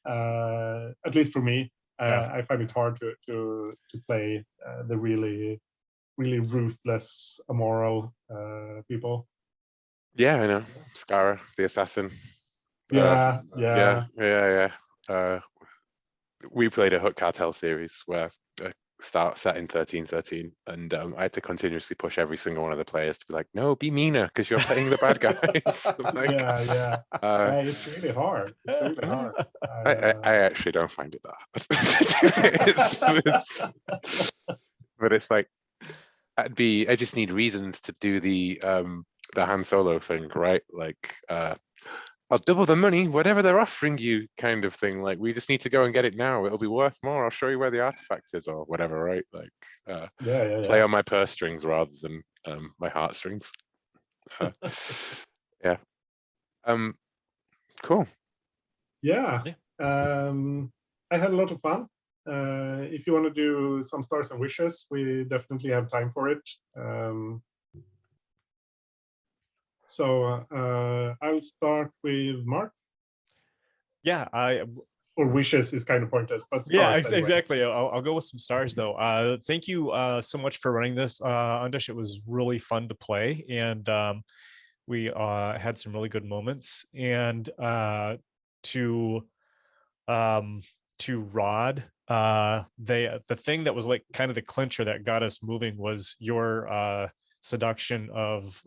At least for me, I find it hard to play the really ruthless, immoral people. Yeah, I know. Skara, the assassin. Yeah. We played a Hook Cartel series where start set in 1313, and I had to continuously push every single one of the players to be like, no, be meaner because you're playing the bad guys. Like, it's really hard. It's really hard. I actually don't find it that. But it's like, I just need reasons to do the Han Solo thing, right? Like, I'll double the money, whatever they're offering you, kind of thing. Like, we just need to go and get it now. It'll be worth more. I'll show you where the artifact is, or whatever, right? Like, play on my purse strings rather than my heartstrings. Yeah. Cool. Yeah. I had a lot of fun. If you want to do some stars and wishes, we definitely have time for it. So I'll start with Mark. Yeah, or wishes is kind of pointless, but stars anyway. Exactly. I'll go with some stars though. Thank you so much for running this, Andish. It was really fun to play, and we had some really good moments. And to Rod, the thing that was like kind of the clincher that got us moving was your seduction of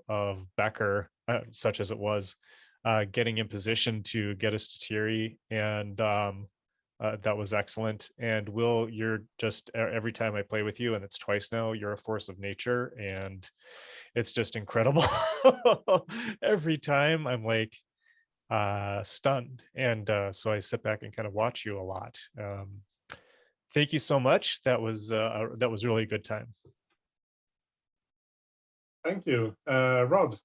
Becker, such as it was, getting in position to get us to Tiri, and that was excellent. And Will, you're just, every time I play with you, and it's twice now, you're a force of nature, and it's just incredible. Every time I'm like stunned, and so I sit back and kind of watch you a lot. Thank you so much. That was really a good time. Thank you. Rod.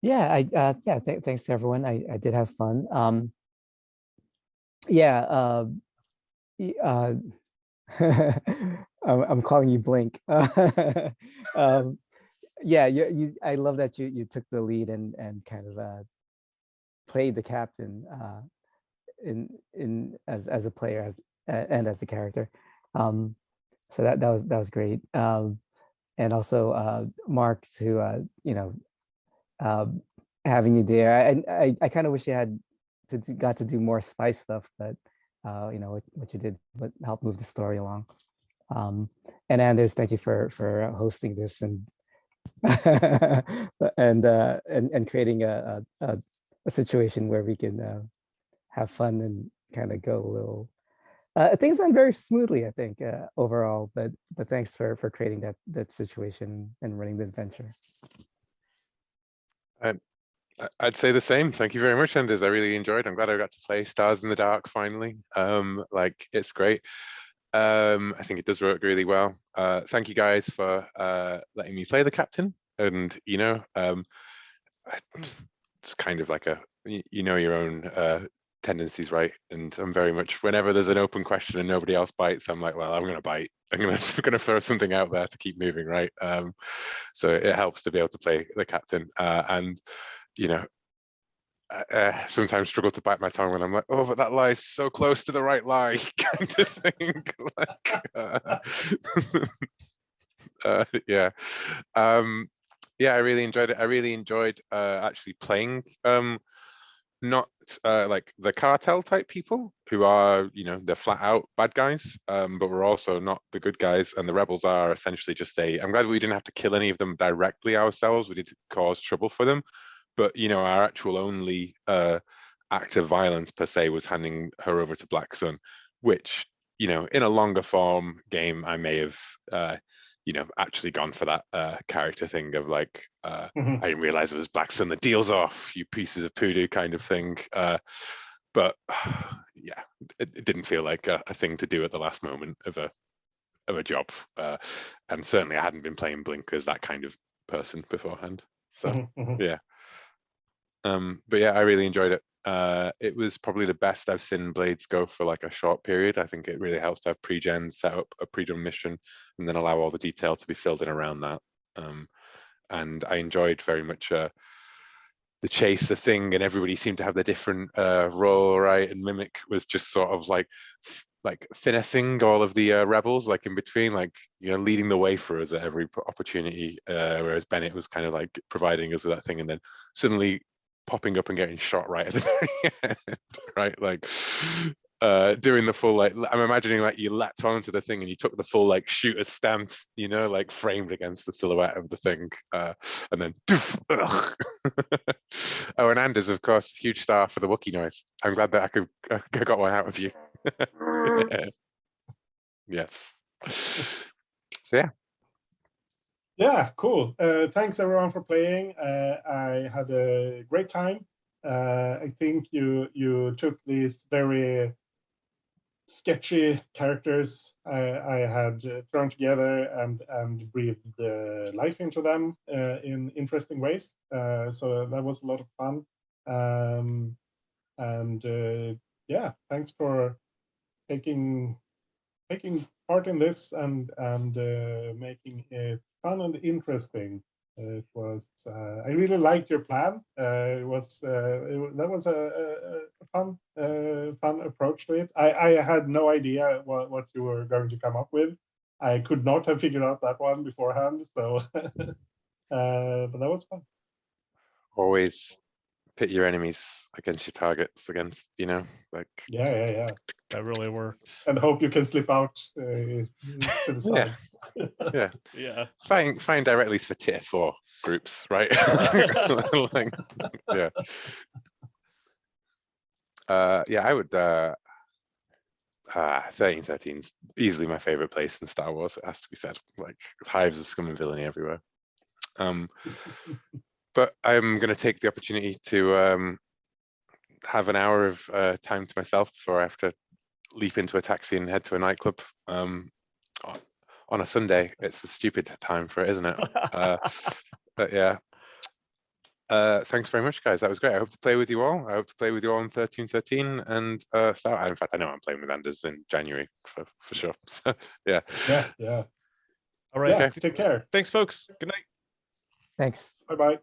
Yeah, thanks to everyone. I did have fun. Yeah. I'm calling you Blink. Yeah, I love that you took the lead and kind of played the captain in as a player and as a character. So that was great. And also Mark's who having you there. I kind of wish you had got to do more spice stuff, but what you did, but helped move the story along. And Anders, thank you for hosting this and and creating a situation where we can have fun and kind of go a little. Things went very smoothly, I think, overall. But thanks for creating that situation and running the adventure. I'd say the same. Thank you very much, Anders. I really enjoyed. I'm glad I got to play Stars in the Dark finally. Like it's great. I think it does work really well. Thank you guys for letting me play the captain. And it's kind of like your own tendencies, right? And I'm very much, whenever there's an open question and nobody else bites, I'm like, well, I'm going to bite. I'm going to throw something out there to keep moving, right? So it helps to be able to play the captain. And sometimes struggle to bite my tongue when I'm like, oh, but that lie's so close to the right lie, kind of thing. Yeah. Yeah, I really enjoyed it. I really enjoyed actually playing not like the cartel type people who are, they're flat out bad guys, but we're also not the good guys, and the rebels are essentially just I'm glad we didn't have to kill any of them directly ourselves. We did cause trouble for them, but our actual only act of violence per se was handing her over to Black Sun, which in a longer form game I may have actually gone for that character thing of like I didn't realize it was Black Sun, the deal's off, you pieces of poodoo kind of thing. But yeah, it didn't feel like a thing to do at the last moment of a job, and certainly I hadn't been playing Blink as that kind of person beforehand. So yeah. But yeah, I really enjoyed it. It was probably the best I've seen Blades go for like a short period. I think it really helps to have pre-gen, set up a pre-done mission, and then allow all the detail to be filled in around that. And I enjoyed very much the chase, the thing, and everybody seemed to have their different role, right? And Mimic was just sort of like finessing all of the rebels, like in between, like leading the way for us at every opportunity, whereas Bennett was kind of like providing us with that thing, and then suddenly popping up and getting shot right at the very end, right? Like doing the full, like, I'm imagining like you leapt onto the thing and you took the full like shooter stance, like framed against the silhouette of the thing, and then doof, oh, and Anders, of course, huge star for the Wookiee noise. I'm glad that I got one out of you. Yes. So yeah. Yeah, cool. Thanks everyone for playing. I had a great time. I think you took these very sketchy characters I had thrown together and breathed life into them in interesting ways. So that was a lot of fun. Yeah, thanks for taking part in this and making it fun and interesting. It was. I really liked your plan. That was a fun approach to it. I had no idea what you were going to come up with. I could not have figured out that one beforehand. So, but that was fun. Always pit your enemies against your targets, against like. Yeah. That really worked. And hope you can slip out to the side. Yeah. Fighting directly for tier 4 groups, right? Like, yeah. Yeah, I would 1313 is easily my favorite place in Star Wars, it has to be said. Like hives of scum and villainy everywhere. But I'm going to take the opportunity to have an hour of time to myself before I have to leap into a taxi and head to a nightclub on a Sunday. It's a stupid time for it, isn't it? But yeah, Thanks very much, guys. That was great. I hope to play with you all. I hope to play with you all in 1313 and start. In fact, I know I'm playing with Anders in January for sure. So, yeah. Yeah. All right. Yeah. Okay. Take care. Thanks, folks. Good night. Thanks. Bye-bye.